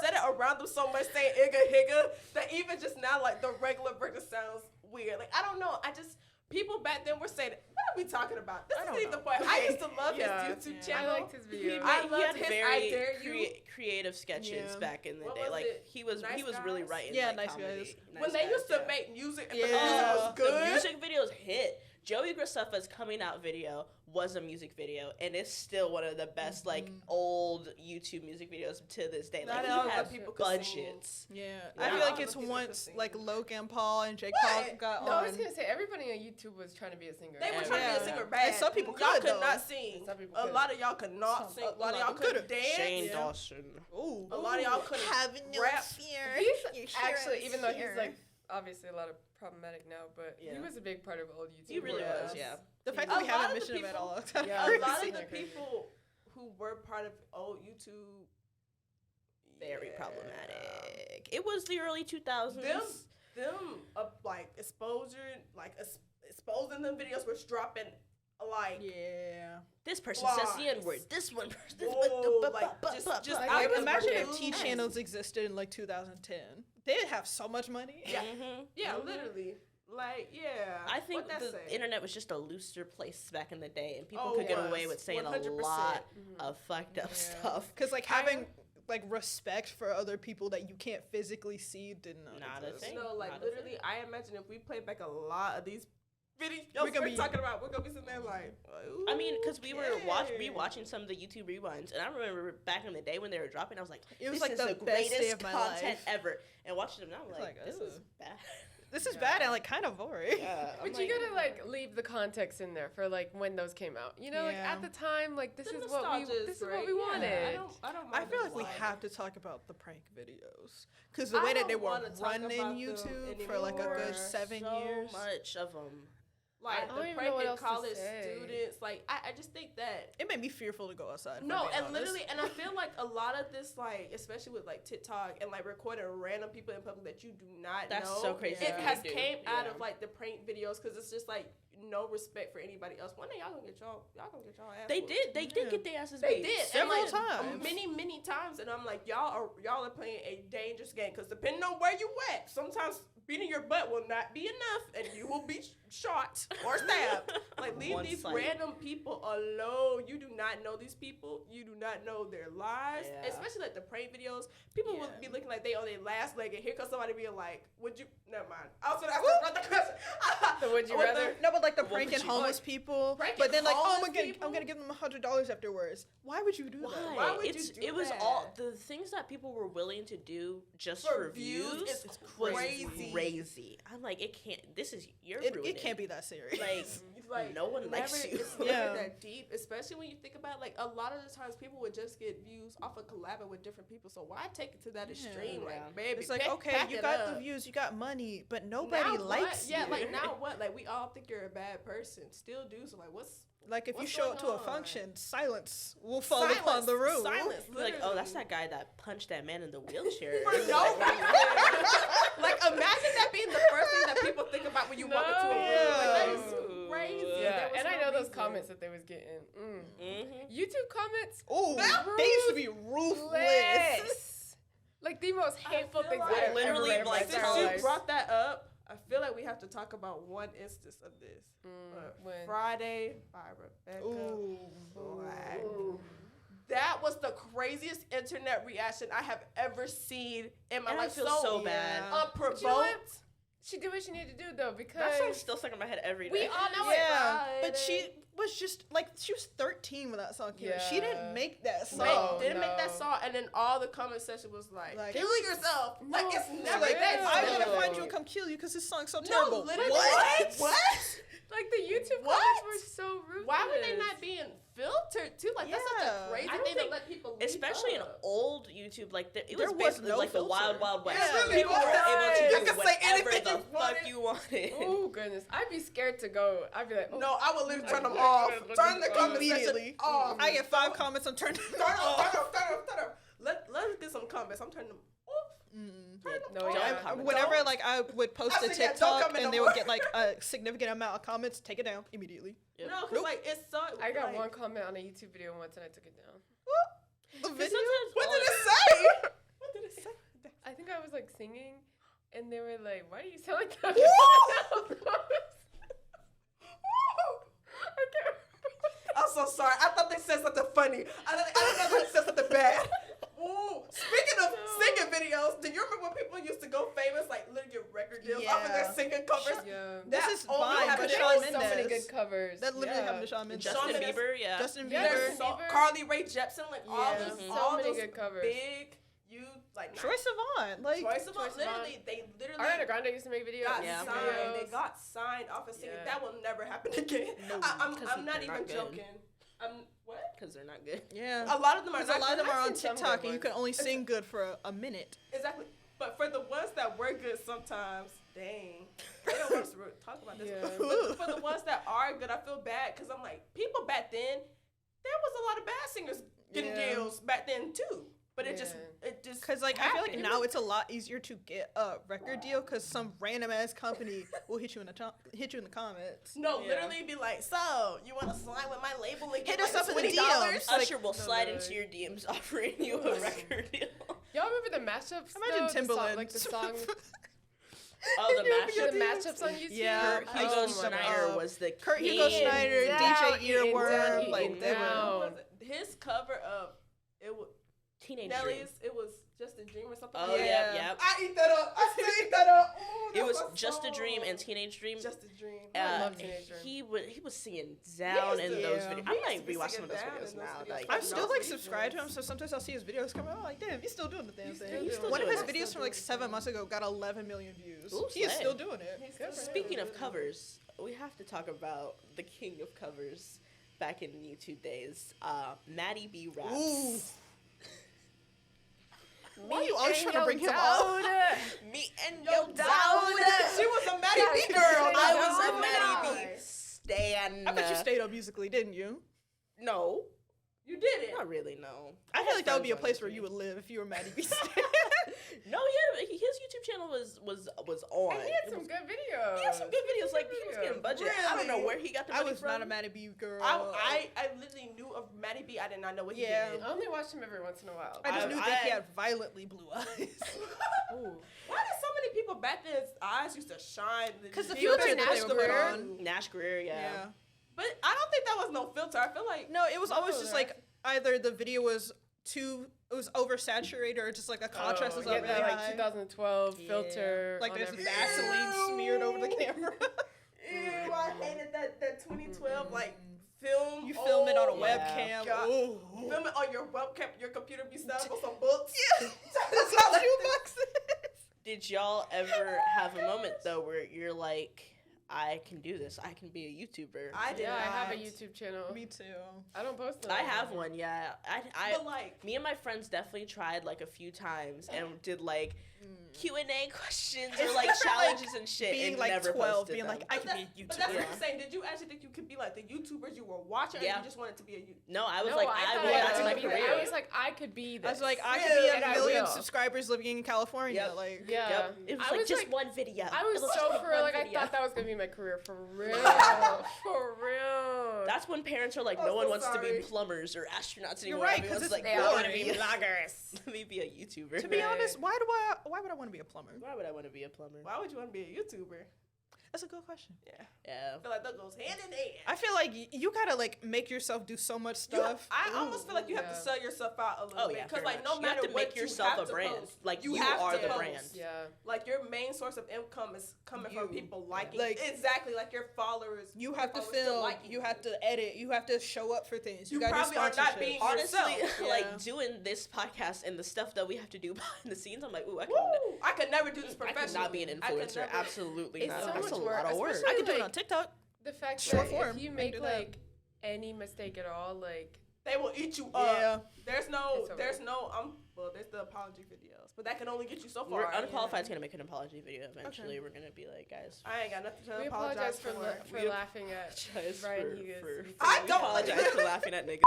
said it around them so much saying "Igga Higa" that even just now like the regular version sounds weird. Like I don't know. I just people back then were saying, what are we talking about? This I don't isn't even the know. point. I used to love Yeah. his YouTube Yeah. channel. I liked his videos. I He loved had his very I Dare You. creative sketches Yeah. back in the What day. was Like it? he was Nice really Guys? writing Yeah, like Nice comedy. Guys. When Nice they Guys, used to yeah. make music and Yeah. the music was The good. music videos hit. Joey Graceffa's coming out video was a music video, and it's still one of the best like old YouTube music videos to this day. Not Like all he the had people could sing. budgets. Yeah, Yeah. I feel Not like all it's the people once could sing. like Logan Paul and Jake What? Paul got No, I on. was gonna say everybody on YouTube was trying to be a singer. They were Yeah. trying to be Yeah. a singer bad. And some people y'all could, could though. not sing. Some people A could. lot of y'all could not Some- sing. a A lot of lot y'all could've. couldn't dance. Shane Yeah. Dawson. Ooh, A lot of y'all couldn't having no rap. fear. He's actually, even though he's like obviously a lot of problematic now, but he Yeah. was a big part of old YouTube. He really for was, us. yeah. The fact A that we lot haven't of the mentioned him at people- all. Yeah. A Crazy. lot of the Crazy. people who were part of old YouTube, Very yeah. problematic. It was the early 2000s. Them like exposing them videos was dropping like Yeah. This person says the Lies. N-word. This one person. Whoa, like, just Like, I it was imagine working. if T channels existed in like 2010, they'd have so much money. Yeah. Mhm. yeah, literally. Like, yeah. I think What that the say? internet was just a looser place back in the day, and people Oh, could get it away was. with saying 100%. a lot of fucked up stuff. Because like having like respect for other people that you can't physically see did not Not a exist. thing. No, like Not a literally, I imagine if we play back a lot of these videos We're we're, gonna be- talking about, we're gonna be sitting there like, I mean, because we were okay. rewatching some of the YouTube rewinds, and I remember back in the day when they were dropping, I was like, It was this like is the the best day greatest of my content life. ever. And watching them now, I'm It's like, like, this is ugh. bad. This is Yeah. bad and like kind of boring. Yeah, I'm But you gotta like leave the context in there for like when those came out. You know, like Yeah. at the time, like this The is what we nostalgia this is great. what we Yeah, wanted. I don't I mind feel the like we nostalgia. have to talk about the prank videos because the I way that don't they were wanna talk running about them YouTube for like a anymore. good 7 so years. much of them. Like I don't the even know what pranking else to college say. students. Like I just think that It made me fearful to go outside. if I'm no, being and honest. literally, and I feel like a lot of this, like especially with like TikTok and like recording random people in public that you do not That's know. so crazy. It to has do. came out Yeah. of like the prank videos because it's just like no respect for anybody else. One day y'all gonna get y'all ass. They whooped. did. They Yeah. did get their asses They beat. did Several and, like, times. many times, and I'm like, y'all are playing a dangerous game because depending on where you at, sometimes beating your butt will not be enough, and you will be shot or stabbed. Like leave One these sight. random people alone. You do not know these people. You do not know their lives, Yeah. especially like the prank videos. People will Yeah. be looking like they on their last leg, and here comes somebody being like, "Would you?" Never mind. I was gonna ask another question. The would you With rather? No, but like the What would pranking you- homeless people. Pranking But then like, oh, homeless I'm people? gonna give them $100 afterwards. Why would you do Why? that? Why would you do it was that? all the things that people were willing to do just For for views, views. it's was crazy. crazy. I'm like, it can't. This is you're It ruining can't be that serious. Like, Like no one likes you. It's never Yeah. that deep, especially when you think about like a lot of the times people would just get views off of collabing with different people. So why take it to that extreme? Yeah. Like, baby, it's like, okay, pack you it got up. the views, you got money, but nobody Now likes what? you. Yeah, like now what? Like we all think you're a bad person. Still do. So like, what's Like if you What's show up to going a on? function, silence will fall silence, upon the room. Silence. like, oh, that's literally. that guy that punched that man in the wheelchair. For no Like, reason. Like imagine that being the first thing that people think about when you walk into a room. Like, that is No. crazy. Yeah, There was and I no know those reason. comments that they was getting. mhm. YouTube comments, Ooh, they used to be ruthless. ruthless. Like the most I hateful feel things like- I've Literally, ever read in my like, Since entire you life. brought that up, I feel like we have to talk about one instance of this. when? Friday by Rebecca Ooh. Black. That was the craziest internet reaction I have ever seen in my And I life. feel so bad. Yeah. Unprovoked. You know what? She did what she needed to do though, because That song's still stuck in my head every day. We all know Yeah, it. but she was just like she was 13 when that song came out. She Yeah. didn't make that song. No. didn't make that no. song, and then all the comment section was like, Like- "Kill yourself." Like No, it's for never Like, that. real. I'm simple. gonna find you and come kill you because this song's so No, terrible. literally. What? What? like the YouTube What? comments were so ruthless. Why would they not being filtered too? Like that's such Yeah. a crazy I don't thing to think- let people. leave Especially in up. old YouTube, like it There was was basically no like the filter. wild, wild west. Yeah, really People were was. able to You do could say whatever anything the you fuck wanted. you wanted. Oh goodness, I'd be scared to go. I'd be like, oh, No, I would literally turn them Like, off. look Turn the at comment Immediately. section off. I get 5 comments. I'm turning Turn them off. Let's get some comments. I'm turning them off. no, Don't yeah. comment. Whenever like I would post I a said, yeah, don't TikTok comment and no they more. would get like a significant amount of comments, take it down immediately. Yep. No, because Nope. like it's so. I got like, one comment on a YouTube video once and I took it down. The But video. sometimes What all- did it say? What did it say? I think I was like singing, and they were like, "Why do you sound like that?" so sorry. I thought they said something funny. I didn't know they said something bad. Ooh. Speaking of singing videos, do you remember when people used to go famous, like literally get record deals off of their singing covers? Yeah. This That is only fine, happened but to- Shawn so many Mendes. good covers. That literally yeah. happened to Shawn Mendes. Justin Shawn Mendes. Bieber, yeah. Justin Yeah, Bieber. Justin Bieber. Carly Rae Jepsen, like all Yeah. those, So all many those good covers. big, like Troye Sivan. Like, Troye Sivan, Troye Sivan. they literally Ariana Grande used to make videos. got Yeah. signed. videos. They got signed off of singing. Yeah. That will never happen again. No, I'm 'cause not they're even not good. joking. What? Because they're not good. yeah. A lot of them are Because a not lot of good. them are I've on seen some TikTok good and you ones. can only sing good for a minute. Exactly. But for the ones that were good sometimes, dang. They don't want us to talk about this. Yeah. But for the ones that are good, I feel bad because I'm like, people back then, there was a lot of bad singers getting Yeah. deals back then too. But it just Because, like, I feel like happened. now it's a lot easier to get a record deal because some random ass company will hit you in the comments. No, Yeah. literally be like, so you want to sign with my label and get Hit us like up in the $20? DMs. Like, Usher will slide no, into your DMs offering you a record deal. Y'all remember the mashups? Imagine though? Timbaland. Like the song, Oh, the the mashup. mashups on YouTube. Yeah, Kurt I Hugo used to- Schneider was the Kurt king. Hugo Schneider, down, DJ eating Earworm, down, like eating they were. down. What was it? His cover of it was Teenage Dream. Nelly's. It was Just a Dream or something. Oh, like that. yep, yep. I eat that up. I still eat that up. Ooh, It that was song. Just a Dream and Teenage Dream. Just a Dream. I love and Teenage Dream. he was singing down He in used to, those yeah. videos. He I'm used like to be rewatching some singing of those down videos in those now. videos. Like, I'm I'm still not like sleeping. subscribed to him, so sometimes I'll see his videos come out. I'm like, damn, he's still doing the damn He's thing. still He's still One of doing his it. videos from like 7 months ago got 11 million views. Ooh, He is slay. still doing it. He's still Speaking doing of it. covers, we have to talk about the king of covers back in YouTube days. Maddie B raps. Ooh. Why Me you always and trying to Yo bring him Dowd. up? Me and Yo, Yo Dowd. Dowd. She was a Maddie Yeah, B she girl. was I Yo was a Dowd. Maddie B stan. I bet you stayed up musically, didn't you? No, You did it. not really. No. I feel like that would be a friends on place where YouTube. you would live if you were Maddie B. No, yeah, his YouTube channel was on. And he had It some was- good videos. He had some good videos. Like he was getting budget. I don't know Really? where he got the I money was from. not a Maddie B girl. I literally knew of Maddie B. I did not know what he Yeah. did. I only watch him every once in a while. I just I- knew that he had violently blue eyes. Ooh. Why did so many people back then's eyes used to shine? 'Cause the He filter was that they Nash would put Greer. on. Nash Greer, yeah. But I don't think that was no filter. I feel like No, it was always just No, like either the video was oversaturated or just like a contrast was yeah, really that, high. like 2012 Yeah. filter. Like on there's everything. Vaseline smeared over the camera. ew, I hated that 2012 like film. You film it on a Oh Yeah. webcam. God. Ooh. Film it on your webcam. Your computer be set up with some books. Yeah, that's how shoeboxes. Did y'all ever have a moment though where you're like, I can do this. I can be a YouTuber. I did Yeah, I have a not. YouTube channel. Me too. I don't post them. I have one, yeah. But like, Me and my friends definitely tried like a few times and did like Q&A questions or It's like different, like, challenges and shit. Being and like never 12, posted being them. like, I but can be a but that's YouTuber. what Yeah. I'm saying. Did you actually think you could be like the YouTubers you were watching, or Yeah. you just wanted to be a YouTuber? No, I was No, like, I I thought will. I That's could my be career. that. I was like, I could be this. I was like, I Yeah, could be and a I million will. subscribers living in California. Yep. Like, yeah. Yep. It was I like was just like- one video. I was Let's so make for one like I video. thought that was gonna be my career for real, for real. That's when parents are like, I'm no one so wants to sorry. be plumbers or astronauts You're anymore. right, 'cause Everyone's it's like, they I all want to wanna be be vloggers. Let me be a YouTuber. to be Yeah. honest, why would I want to be a plumber? Why would I want to be a plumber? Why would you want to be a YouTuber? That's a good question. Yeah, Yeah. I feel like that goes hand in hand. I feel like you gotta like make yourself do so much stuff. I almost feel like you have to Yeah. sell yourself out a little Oh bit yeah, because very like no much. matter You have to what make yourself you have a to brand. post. Like You you have are to the post. brand. Yeah. Like your main source of income is coming from You. people liking. Like- exactly, like your followers. You your have to followers still film. liking You have to edit. You have to show up for things. You gotta probably do are not sponsorships. being Honestly, yourself. Yeah. like doing this podcast and the stuff that we have to do behind the scenes, I'm like, ooh, I can. Woo! I could never do this I professionally. could not be an I could influencer. never- Absolutely It's not. so That's much a work, lot of work. especially I can do it like- on TikTok. The fact Short that form, if you I can make do that. like any mistake at all, like They will eat you Yeah. up. There's no, It's over. there's the apology videos, but that can only get you so far. We're unqualified's gonna make an apology video eventually. We're gonna be like, guys. I ain't got nothing to we apologize apologize for We laughing at apologize Brian for- Higgins. for- I we don't- apologize for laughing at niggas.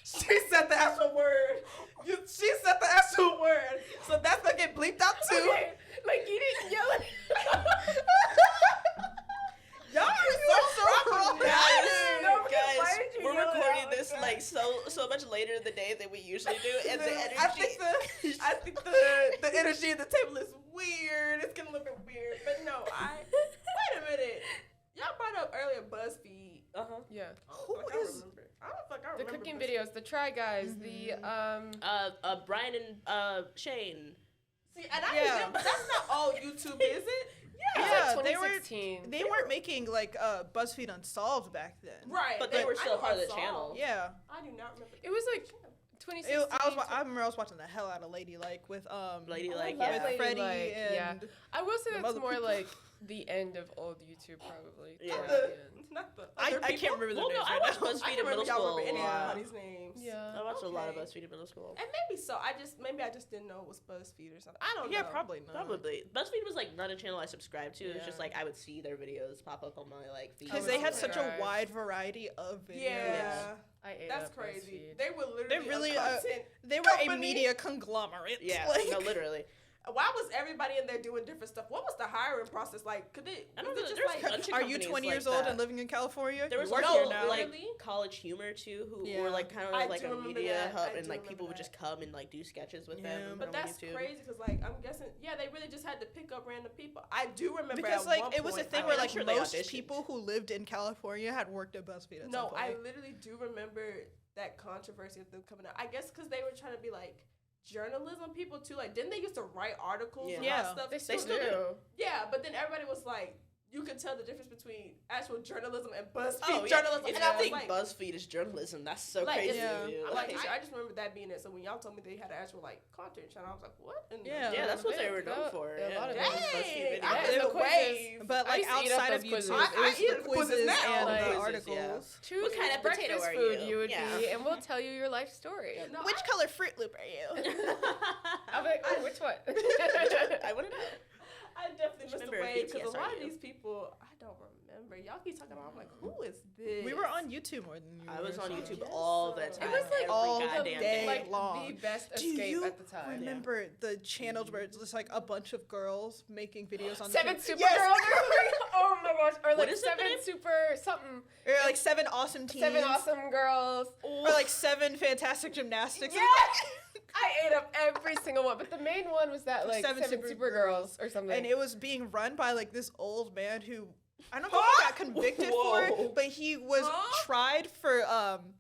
She said the actual word. She said the actual word. So that's gonna get bleeped out too. Okay, like you didn't yell at Y'all are so wrong. Guys, No, because why guys, did you we're yell it recording out this like like so much later in the day than we usually do, and the energy. I think the energy at the table is weird. It's getting a little bit weird. But no, wait a minute. Y'all brought up earlier BuzzFeed. Yeah. Who is- I don't fuck. I The remember cooking BuzzFeed. videos, the Try Guys, the Brian and Shane. See, and I Yeah. remember that's not all YouTube, is it? Yeah, like they were 2016. they weren't making like BuzzFeed Unsolved back then. Right. But they were I still know part of the I saw. channel. Yeah, I do not remember. It was like 2016. I remember I was watching the hell out of Ladylike with Ladylike, love yeah. Ladylike, Freddie and yeah. I will say the that's mother more people. like the end of old YouTube, probably. Yeah. Towards the end. Not the I other can't people. remember their Well, no, names I right watched now. I BuzzFeed can't in middle remember y'all school. remember Yeah. anybody's names. Yeah. I watched a lot of Okay. BuzzFeed in middle school. And maybe so. Maybe I just didn't know it was BuzzFeed or something. I don't know. Yeah, probably not. Probably. BuzzFeed was like not a channel I subscribed to. It was just Yeah. like I would see their videos pop up on my like feed. Because I they was had such a surprised. wide variety of videos. Yeah. I ate That's up crazy. BuzzFeed. They were literally They really, a content. They were a Company? media conglomerate. Yeah, like, no, literally. Why was everybody in there doing different stuff? What was the hiring process like? Could it? I don't was know. it just There's like, a bunch of Are you companies 20 like years old that. and living in California? There was You work also here now. like Really? College Humor too, who Yeah. were like kind of I like do a remember media that. hub, I and do like people remember would just come and like do sketches with Yeah. them. But on that's YouTube. crazy because, like, I'm guessing, yeah, they really just had to pick up random people. I do remember Because at like one it was a point, thing I where mean, I'm like sure they most auditioned. people who lived in California had worked at BuzzFeed at No, some I point. literally do remember that controversy of them coming out. I guess because they were trying to be like journalism people too. Like, didn't they used to write articles Yeah. about Yeah. stuff? They still, still do. Yeah, but then everybody was like, you could tell the difference between actual journalism and BuzzFeed Oh, yeah. journalism. If and you I was think like, BuzzFeed is journalism, that's so Like, crazy. yeah. to me. I'm like, Like, I just remember that being it. So when y'all told me they had an actual like content channel, I was like, what? And Yeah. yeah, that's what they were Yeah, known for. yeah, a Yeah, lot of it it was was BuzzFeed Dang, videos. I Yeah, did the the quizzes. wave. But I like used to eat up outside those of YouTube, quizzes. it I was eat the the quizzes quizzes now. and Like- the Quizzes, articles. Choose What kind which of potato breakfast are food you? you would Yeah. be, and we'll tell you your life story. No, Which color Fruit Loop are you? I'll be like, oh, which one? I want to know. I definitely missed the Remember wave because BTS a lot are of you? these people, I don't remember. Y'all keep talking about, I'm like, who is this? We were on YouTube more than you I was were, on so- YouTube guess all so. the It time. was like every all goddamn day day. like long. the best Do escape you at the time. remember the channels where it's just like a bunch of girls making videos on Seven the Super Yes! Girls. Oh my gosh! Or like is it, Seven babe? Super something. Or like 7 Awesome Teens. 7 Awesome Girls. Or like 7 Fantastic Gymnastics. Yeah. I ate up every single one, but the main one was that like Seven Seven Super Super Girls or something. And it was being run by like this old man who I don't know if he got convicted for Whoa. it, but he was Huh? tried for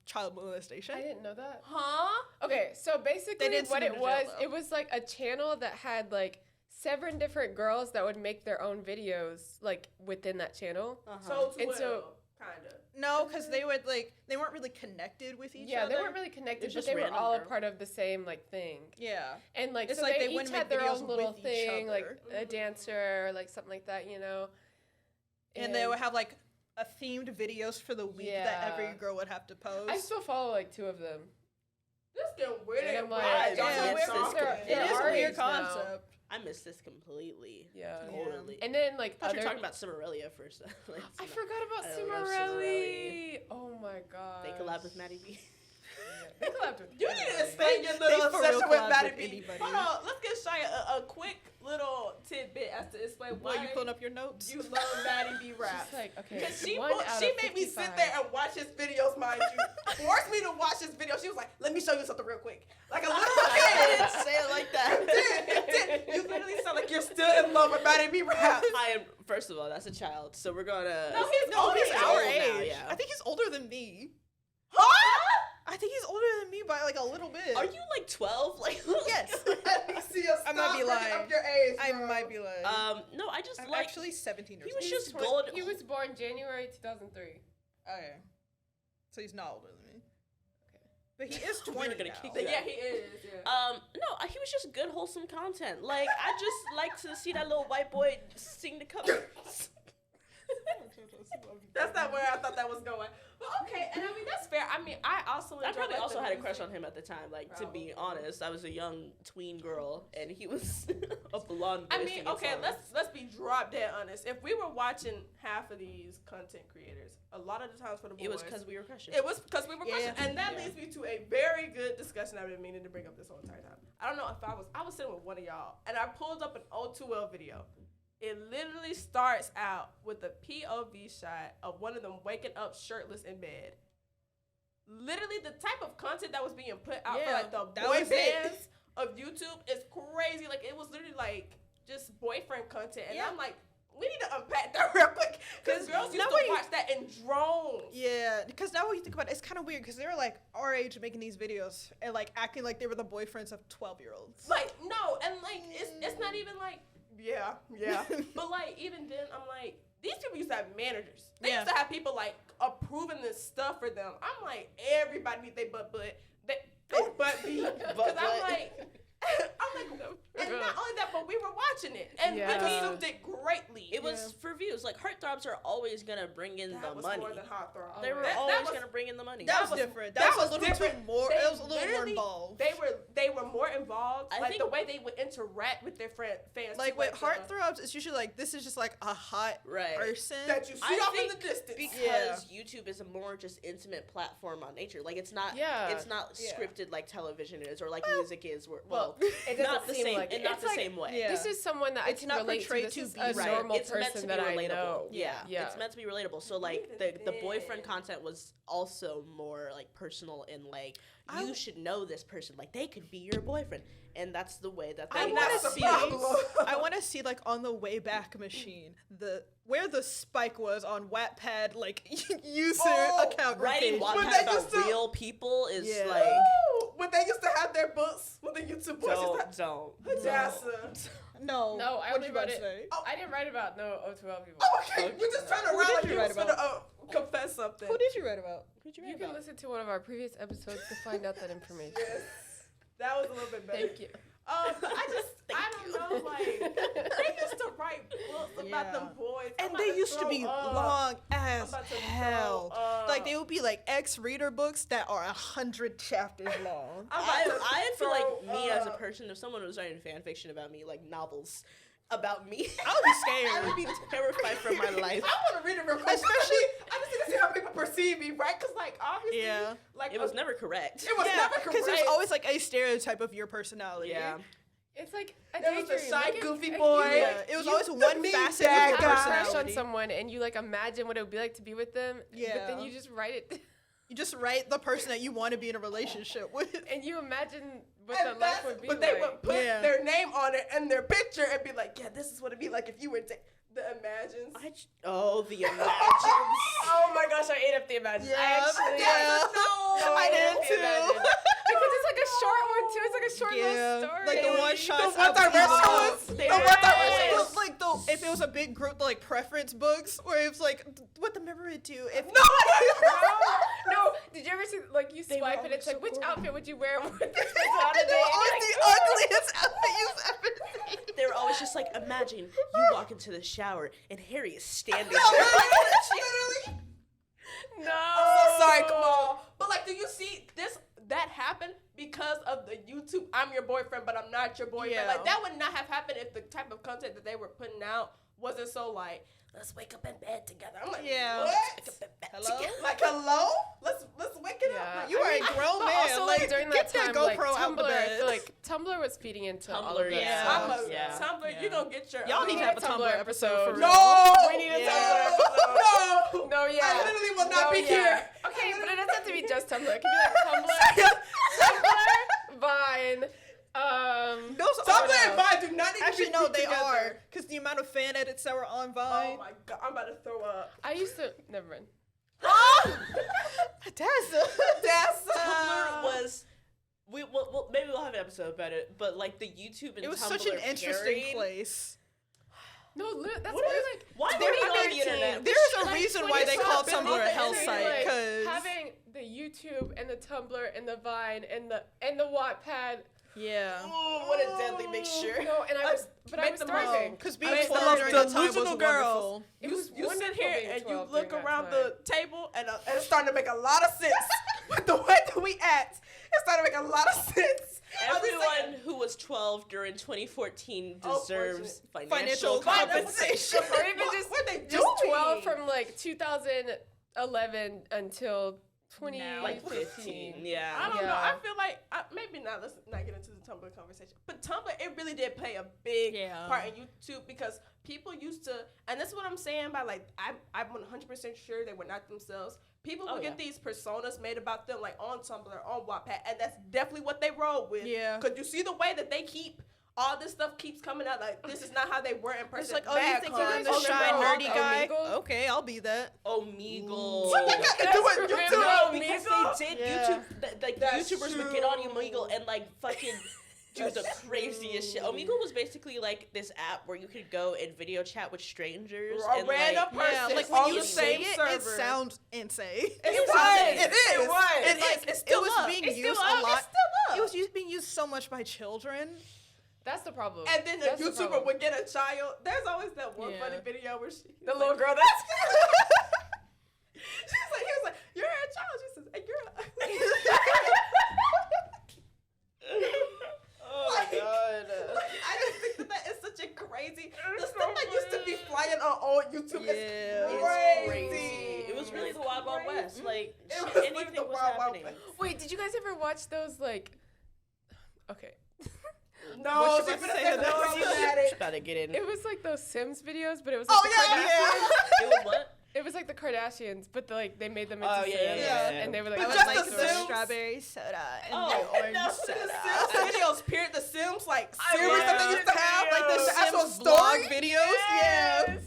child molestation. I didn't know that. Huh? Okay, so basically didn't what send it him to jail, was, though. it was like a channel that had like 7 different girls that would make their own videos like within that channel. So, And so- kind of. No, because they would like they weren't really connected with each Yeah, other. they weren't really connected, It's but just they were random all a girl. part of the same like thing. Yeah. And like It's so like they they each wouldn't had make their videos own little with each thing, like other. a dancer, or like something like that, you know. And they would have like a themed videos for the week that every Yeah. girl would have to post. I still follow like 2 of them. This getting weird. And I'm and like, weird. yeah, Y'all yeah, so it's weird this- talking. it they're is a our weird age now. concept. I missed this completely. Yeah. Totally. And then like I thought you other were talking about Cimmerelia first. Like, I it's not- forgot about I love Cimarelli. Oh my god. They collabed with Maddie B. They collabed with You need to everybody. explain your They little for real obsession with collab Maddie with B. anybody. Hold on, let's get Shia a quick little tidbit as to explain why What, you pulling up your notes? you love Maddie B rap. She's like, okay, Because she, 1 out she of made me sit 55. there and watch his videos, mind you. Forced me to watch his video. She was like, let me show you something real quick. Like a little I didn't kid. say it like that. It did. You literally sound like you're still in love with Maddie B rap. I am. First of all, that's a child, so we're gonna. No, he's No, older he's than our old you. now, age. yeah. I think he's older than me. Huh? I think he's older than me by like a little bit. Are you like 12? Like Yes. Let me see you I might be stop bringing lying. up your age, I bro. might be like. No, I just I'm like. actually 17 or he something. was just He's gold. He was born January 2003. Okay. So he's not older than me. But he is We 20 were gonna now. kick But that. yeah, he is. Yeah. No, he was just good, wholesome content. Like, I just like to see that little white boy sing the cover. That's not where I thought that was going. But okay, and I mean that's fair. I mean I also I enjoy, probably like, also the had a music. crush on him at the time. Like, to be Probably. honest, I was a young tween girl, and he was a blonde boy I mean, singing okay, songs. let's be drop dead honest. If we were watching half of these content creators, a lot of the times for the boys, It was because we were crushing. it was because we were Yeah. crushing, and that Yeah. leads me to a very good discussion I've been meaning to bring up this whole entire time. I don't know if I was sitting with one of y'all, and I pulled up an O2L video. It literally starts out with a POV shot of one of them waking up shirtless in bed. Literally, the type of content that was being put out for Yeah, like the that boy was it. bands of YouTube is crazy. Like, it was literally like just boyfriend content, and Yeah. I'm like, we need to unpack that real quick Because girls used now to when you- watch that in drones. Yeah, because now when you think about it, it's kind of weird because they were like our age making these videos and like acting like they were the boyfriends of 12-year-olds. Like, no, and like, it's not even like, yeah. But like, even then, I'm like, these people used to have managers. They Yeah. used to have people like approving this stuff for them. I'm like, everybody needs their butt beat. Because I'm like, and not only that, but we were watching it, and Yeah. we consumed it greatly. It was for views. Like heartthrobs are always gonna bring in that the was money. more than heartthrob. They were That always was- gonna bring in the money. That was was- different. that That was a was little different. too more. They It was a little more literally- involved. They were more involved. I Like think- the way they would interact with their fans. Like too, with the- heartthrobs, it's usually like this is just like a hot Right. person. that you see I off in think the distance. because Yeah. YouTube is a more just intimate platform on nature. Like it's not Yeah. it's not Yeah. scripted like television is or like music is. Well, Well, it not doesn't the seem same like it. and not It's the like- same way. Yeah. This is someone that It's I can not relate to. portrayed This to is be a Right. normal It's meant to person be that I relatable. know. Yeah. Yeah. It's meant to be relatable. So like Even the boyfriend then. content was also more like personal and like I you w- should know this person. Like they could be your boyfriend. And that's the way that they I'm wanna not see- surprised. I want to see like on the Wayback Machine where the spike was on Wattpad like user Oh, account writing page. When Wattpad they about used to- real people is Yeah. like Woo! When they used to have their books, when the YouTube boys used to don't. Hadassah. No, No, I what only you about wrote to it. say? I didn't write about no O2L people. Oh, okay, we're just trying to Who run did like you you write was gonna about? confess something. Who did you write about? You can listen to one of our previous episodes to find out that information. Yes, that was a little bit better. Thank you. But I don't know, like they used to write books about Yeah. them boys, I'm And about they used to throw be up. long as about to throw hell. up. Like they would be like ex-reader books that are 100 chapters long. I'm about to I feel like throw me as a up. person, if someone was writing fan fiction about me, like novels about me, I would be I scared. would be terrified for my life. I want to read it real quick. Especially- I just need to see how people perceive me, right? Because like obviously, Yeah. like It was never correct. It was never correct. because there's always like a stereotype of your personality. Yeah. It's like a There was a daydream. shy, Like, goofy if boy. You, Yeah, it was always the one mean facet bad of have your a crush on personality. someone and you like imagine what it would be like to be with them. But Yeah. then you just write it You just write the person that you want to be in a relationship with. and you imagine what And the life that's- would be but like. they would put Yeah. their name on it and their picture and be like, yeah, this is what it'd be like if you were the Imagines. The Imagines. Oh my gosh, I ate up the Imagine. Yeah, I actually yeah. No, I did the too. Imagine. Because it's like a short one too. It's like a short Yeah, little story. like the one shots. The One Direction ones. The One Direction ones. Like if it was a big group, like preference books, where it was like, what the member would do if No, did you ever see like you They were swipe and it's always like so which corny. outfit would you wear with this person And on a they date? were always the ugliest outfit you've ever seen. They were always just like, imagine you walk into the shower and Harry is standing No, there. literally. No. I'm so sorry, Kamal. But like, do you see this? That happened because of the YouTube. I'm your boyfriend, but I'm not your boyfriend. Yeah. Like that would not have happened if the type of content that they were putting out wasn't so like, let's wake up in bed together. I'm like, Yeah. what? Wake up in bed Hello? together. Like, hello? Let's wake it Yeah. up. Like, You are a grown But man. also, like, during get that time, that like, GoPro out the Tumblr, I bed. feel like Tumblr was feeding into all Tumblr, of that yeah. stuff. I'm a Yeah. Tumblr. Yeah. You gonna get your Y'all own. need to have a Tumblr episode for real. No, We need a Yeah. Tumblr episode. No, No, yeah. I literally will not No, be yeah. here. Okay, but it doesn't have to be just Tumblr. It could be like Tumblr, Vine, Those Tumblr are and Vine do not need to Actually, be no, grouped they together. are. Because the amount of fan edits that were on Vine. Oh my god, I'm about to throw up. I used to, never mind. That's That's Tumblr was. Well, maybe we'll have an episode about it, but like the YouTube and It was Tumblr such an interesting pairing- place. No, that's What really is- like. Why They were you were on the 13. internet? There's a Like, reason when why you they saw called the Tumblr a internet, hell like, site. Because having the YouTube and the Tumblr and the Vine and the Wattpad. yeah, Ooh, what a deadly mixture. No, and I was, but I Make was them starving. because I being mean, 12 the during that time was delusional girls. wonderful. It was you sit wonderful here being and you 12 look during that around time. the table and it's starting to make a lot of sense with the way that we act. It's starting to make a lot of sense. I'm just Everyone saying- who was 12 during 2014 Oh, deserves Financial financial compensation. compensation. Or even What just, were they just 12 doing? from like 2011 until 2015. Like 15, yeah. I don't know. Yeah. I feel like maybe not. Let's not get into the Tumblr conversation. But Tumblr, it really did play a big Yeah. part in YouTube because people used to, and that's what I'm saying by like I'm 100% sure they were not themselves. People would Oh, get these personas made about them like on Tumblr, on Wattpad, and that's definitely what they roll with. Yeah. Because you see the way that they keep all this stuff keeps coming out. Like, this is not how they were in person. It's like, oh, Bad you think cons. I'm the Oh, shy, no, nerdy no, guy? Omegle? Okay, I'll be that. Omegle. That's No, for because Omegle? they did Yeah. YouTube. Like That's YouTubers would get on true. Omegle and like fucking do the craziest shit. Omegle was basically like this app where you could go and video chat with strangers. A and, random like, person. Yeah, like on when you the say same it, server. it sounds insane. It was. was. It is. It was. And Like, like, it's still it was up. being It's used still a up. lot. It's still up. It was being used so much by children. That's the problem. And then the That's YouTuber problem. would get a child. There's always that one Yeah. funny video where The little girl that's She's like, he was like, you're a child. She says, and you're a. Oh my god. I just think that is such a crazy. The stuff that used to be flying on old YouTube Yeah. is It's crazy. crazy. It was really the Wild Wild West. Like It was anything like the was Wild Wild happening. West. Wait, did you guys ever watch those like? Okay, No, What she's you gonna about to say say? no. Just Problematic. about to get in. it was like those Sims videos, but it was like Oh the yeah, Kardashians. yeah. It was what? It was like the Kardashians, but they made them into Oh, Sims, yeah, yeah, and they were like, But I just would like the the Sims. strawberry soda and Oh, the orange no, The soda. Sims videos, period. The Sims like I series love that they used to the have, like the The actual Sims vlog story. videos. Yeah. Yes!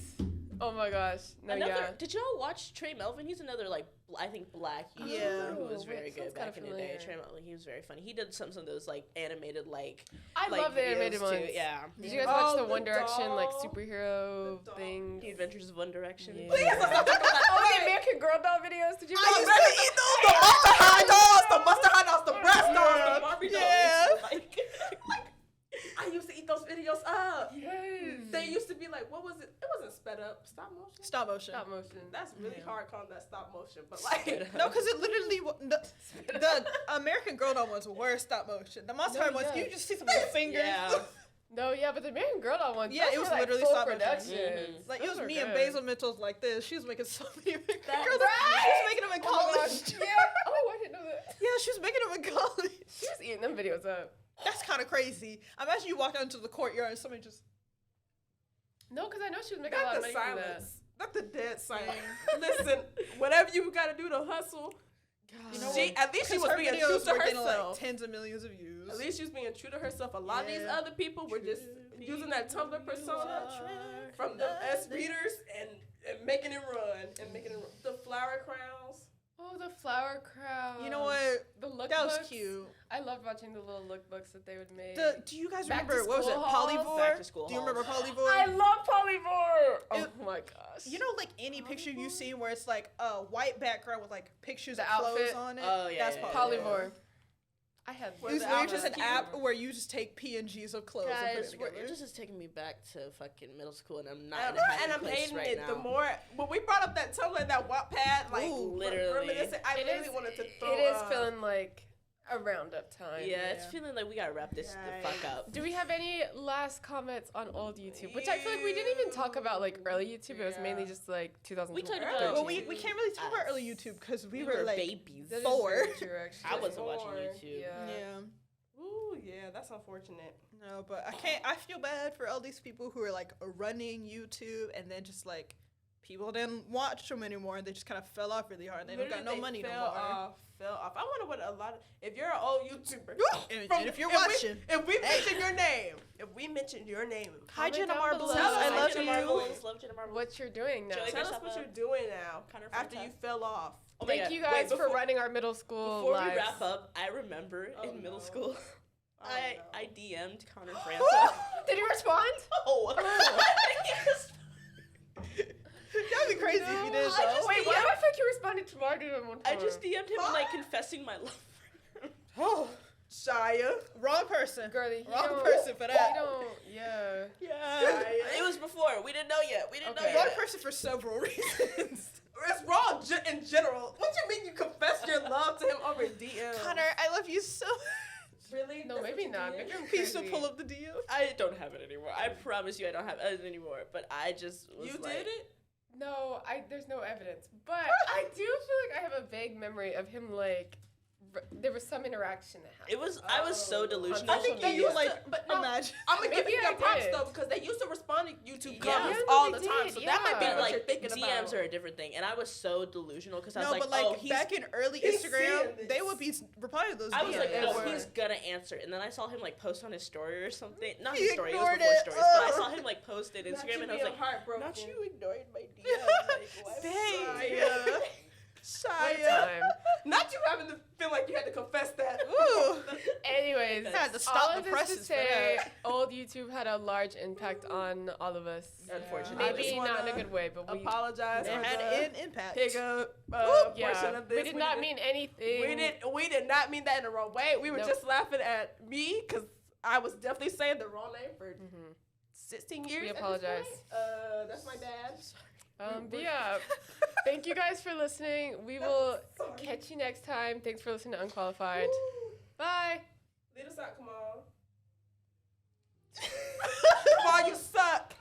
Oh my gosh, no, Another. yeah. Did y'all watch Trey Melvin? He's another like I think black YouTuber Yeah. who was Oh, very wait, good sounds back kinda in the day. familiar. Trey Melvin, he was very funny. He did some of those like animated like. I like, love the animated videos, ones. too. Yeah. Did you guys Oh, watch the the One Direction like doll. superhero The doll. thing? The Adventures of One Direction. Yeah. Please, let's not talk about that. Oh, the Okay. American Girl doll videos. Did you? I watch used that? to eat those. The Monster High dolls, the Monster High dolls, the breast dolls, the Barbie dolls. Yeah. Like, I used to eat those videos up. Yes. They used to be like, what was it? It wasn't sped up. Stop motion? Stop motion. Stop motion. That's really Yeah. hard calling that stop motion, but like. No, because it literally the American Girl doll ones were stop motion. The Monster No, High ones, yeah. you just see some little fingers. yeah. No, yeah, but the American Girl doll ones. Yeah, those it was were, like, literally full stop motion. productions. Like Those it was were me and good. Basil Mitchell's like this. She was making so many American That's Girl dolls. She was making them in Oh my college. gosh. Yeah. Oh, I didn't know that. Yeah, she was making them in college. She was eating them videos up. That's kind of crazy. Imagine you walk out into the courtyard and somebody just. No, because I know she was making a lot Not of the money from that. silence. Not the dead silence. Listen, whatever you gotta do to hustle. You know She at least she 'Cause was her being true videos to were getting like herself. tens of millions of views. At least she was being true to herself. A lot of these Yeah. other people were just using that Tumblr persona from the S readers and making it run and making it run. The flower crowns. Oh, the flower crown. You know what? The lookbooks. That was cute. I loved watching the little lookbooks that they would make. Do you guys Back to remember what was it? school halls? Polyvore? Back to school Do you remember halls. Polyvore? I love Polyvore. Oh It- my gosh. You know, like any picture you've seen where it's like a white background with like pictures The of clothes outfit? on it. Oh, yeah, That's yeah, yeah. Polyvore. I had Where It's the literally outfit's just an cute. app where you just take PNGs of clothes and Guys, put it together. this is taking me back to fucking middle school, and I'm not And in a happy I'm place hating right it. now. The more when we brought up that Tumblr, that Wattpad, like Ooh, literally. reminiscent, I It really is- wanted to throw It is up. feeling like a roundup time. yeah, it's feeling like we gotta wrap this the fuck up. Do we have any last comments on old YouTube? Which I feel like we didn't even talk about like early YouTube. It was mainly just like 2000. We talked about- Well, we can't really talk about early YouTube because we were like babies. That is 4. very true, actually. I wasn't watching Born. YouTube. Yeah. Yeah. Ooh, yeah, that's unfortunate. No, but I can't. I feel bad for all these people who are like running YouTube and then just like people didn't watch them anymore and they just kind of fell off really hard and they don't got no Literally, money no fell more. Fell off. I wonder what a lot of if you're an old YouTuber. And if you're watching, if we mention your name, if we mention your name, hi Comment Jenna down Marbles, below. I Hi, love Jenna you. Marbles. Love Jenna Marbles. What you're doing now? Joey tell us yourself what up. you're doing now Connor after Fanta. you fell off. Oh my Thank God. you guys Wait, for before- running our middle school Before lives. we wrap up, I remember Oh, in middle no. school, Oh, I no. DM'd Connor Franta. Did you respond? Oh, yes. That'd be crazy if you did. I though. just- Wait, why do I think you responded to Margaret at one I time? just DM'd him like confessing my love for him. Oh, Shia. wrong person. Girlie, he Wrong don't- person for that. He don't, yeah. Yeah. It was before. We didn't know yet. We didn't Okay. know Wrong yet. person for several reasons. It's wrong in general. What do you mean you confessed your love to him over DM? Connor, I love you so much. Really? No, That's maybe what you not. did? Maybe I'm Please don't crazy. pull up the DM. I don't have it anymore. I promise you I don't have it anymore. But I just was You like, did it? No, there's no evidence. But I do feel like I have a vague memory of him, like, there was some interaction that happened. It was. I was so Oh. delusional. I think they you used like to, but no, imagine. I'm gonna give Maybe you I their props did. though because they used to respond to YouTube Yeah, comments Yeah, all they the time. did, So that might be yeah. But what you're like thinking DMs about. are a different thing, and I was so delusional because I was No, like, but like oh, he's. back in early he's Instagram, seeing they this. would be replying to those I was DMs. like, Yeah, no, they were. he's gonna answer it. And then I saw him like post on his story or something. Not He his story, it was ignored before it. stories. But I Ugh. saw him like post it Instagram, and I was like, heartbroken. not you ignoring my DM. Like, what? Shia. What a Shia. time. Not you having to feel like you had to confess that. Ooh. Anyways, Had to all stop of the this to presses for say, that. old YouTube had a large impact on all of us. Unfortunately. I Maybe just not in a wanna good way, but we apologize It for had the an impact. hiccup yeah, portion of this. we did not mean anything. We did not mean that in the wrong way. We were Nope. just laughing at me because I was definitely saying the wrong name for 16 years. We at this apologize. point. That's my dad. But yeah, thank you guys for listening. We will Sorry. catch you next time. Thanks for listening to Unqualified. Bye. Lead us out, Kamal. Kamal, you suck.